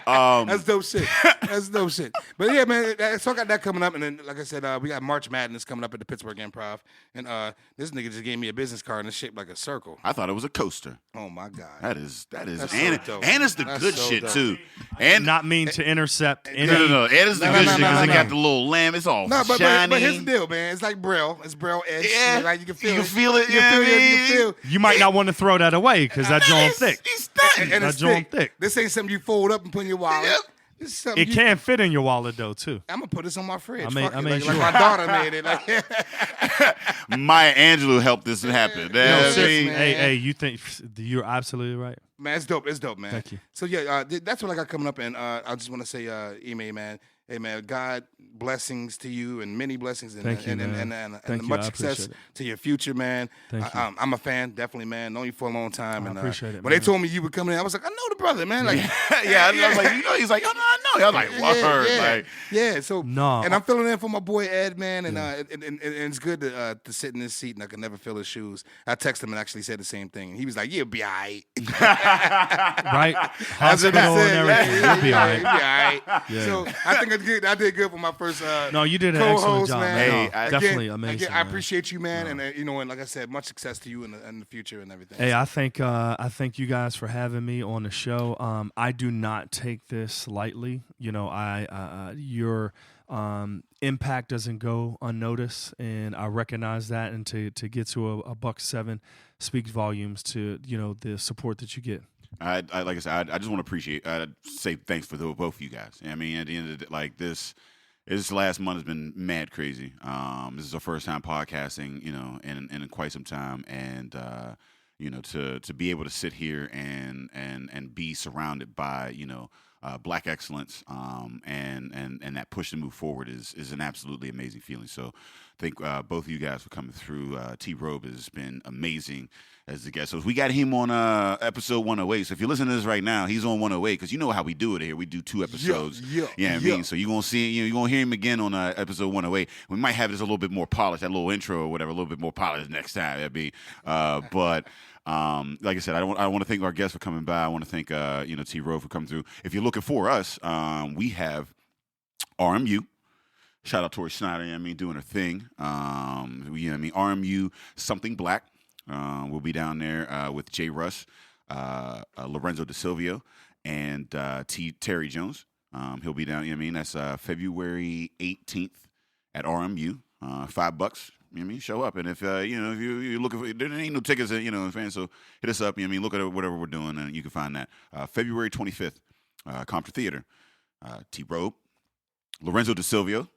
That's dope shit. That's dope shit. But yeah, man, so I got that coming up, and then like I said, we got March Madness coming up at the Pittsburgh Improv, and this nigga just gave me a business card and it's shaped like a circle. I thought it was a coaster. Oh my god. That is, That's and, so dope. and it's the That's good so shit dope. too. And Not mean to intercept any. no, and it's the No, good no, shit no, because no, it no. got the little lamp. It's all No, shiny. but here's the deal, man. It's like Braille. It's Braille edge. Yeah. Like you can feel You it. can feel it, You yeah, can feel I it. You mean. can feel. You might not want to throw that away because that John thick. He's stunting. And That it's John thick. This ain't something you fold up and put in your wallet. Yep. This is something It can fit in your wallet though too. I'm gonna put this on my fridge. I mean- Fuck I it. mean, like sure. my daughter made it. Like, Maya Angelou helped this happen. No, Yeah, I seriously, mean, man. hey, you think you're absolutely right. man, it's dope. It's dope, man. Thank you. So yeah, that's what I got coming up, and I just want to say, Emmai, man. Hey man, God blessings to you and many blessings and Thank you, and man. much Thank you. I success appreciate it. to your future, man. Thank you. I'm a fan, definitely, man. Known you for a long time. I and appreciate it, when they man. told me you were coming in, I was like, I know the brother, man. Like, yeah, I was like, he's like, oh no, I know. I was like, word, like, yeah. So No. and I'm filling in for my boy Ed, man, and and it's good to sit in this seat, and I can never fill his shoes. I texted him and actually said the same thing. He was like, "You'll be alright." Right? Hospital and everything. You'll be all right. Yeah. So I think I did good for my first No, you did an excellent job, man. Hey, Again, definitely amazing. Again, I appreciate you, man, and and like I said, much success to you in the future and everything. Hey, I thank you guys for having me on the show. I do not take this lightly. Your impact doesn't go unnoticed, and I recognize that. And to get to a $1.7 speaks volumes to the support that you get. I like I said, I just want to say thanks for both of you guys. I mean, at the end of the day, like this last month has been mad crazy. This is our first time podcasting, in quite some time, and to be able to sit here and be surrounded by Black excellence, and that push to move forward is an absolutely amazing feeling. So, thank both of you guys for coming through. T-Robe has been amazing as a guest. So we got him on episode 108. So if you're listening to this right now, he's on 108 because you know how we do it here. We do 2 episodes. I mean, so you're gonna see, you're gonna hear him again on episode 108. We might have this a little bit more polished, that little intro or whatever, a little bit more polished next time. That'd be, but. Like I said, I want to thank our guests for coming by. I want to thank T-Rowe for coming through. If you're looking for us, we have RMU. Shout out Tori Snyder, doing her thing. RMU Something Black. We'll be down there with Jay Russ, Lorenzo DeSilvio, and Terry Jones. He'll be down. That's February 18th at RMU. $5. Show up, and if you're looking for, there ain't no tickets, fans. So hit us up. Look at whatever we're doing, and you can find that February 25th, Compton Theater. T-Robe, Lorenzo DeSilvio,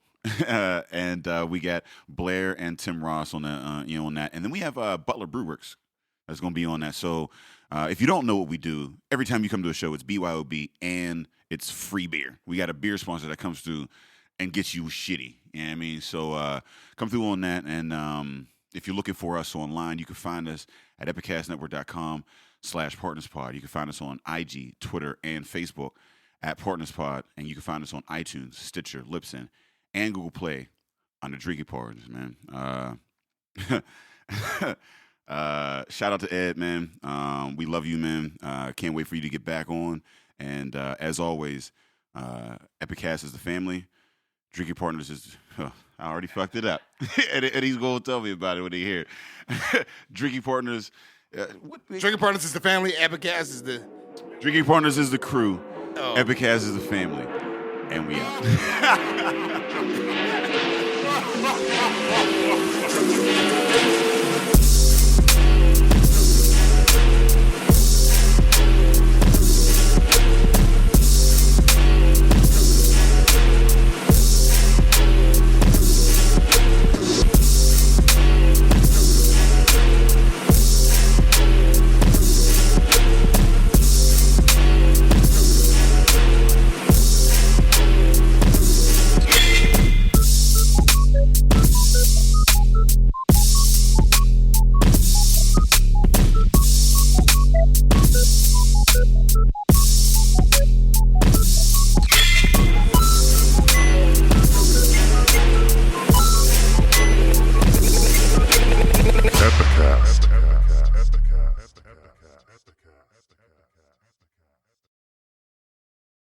and we got Blair and Tim Ross on that. On that, and then we have Butler Brewworks that's going to be on that. So if you don't know what we do, every time you come to a show, it's BYOB and it's free beer. We got a beer sponsor that comes through and gets you shitty. So come through on that. And if you're looking for us online, you can find us at epicastnetwork.com/partnerspod. You can find us on IG, Twitter, and Facebook at partnerspod. And you can find us on iTunes, Stitcher, Libsyn, and Google Play on the Drinking Partners, man. Shout out to Ed, man. We love you, man. Can't wait for you to get back on. And as always, Epicast is the family. Drinking Partners is, I already fucked it up. and he's going to tell me about it when he hear it. Drinking Partners. Drinking Partners is the family. Epicast is the... Drinking Partners is the crew. Oh. Epicast is the family. And we out.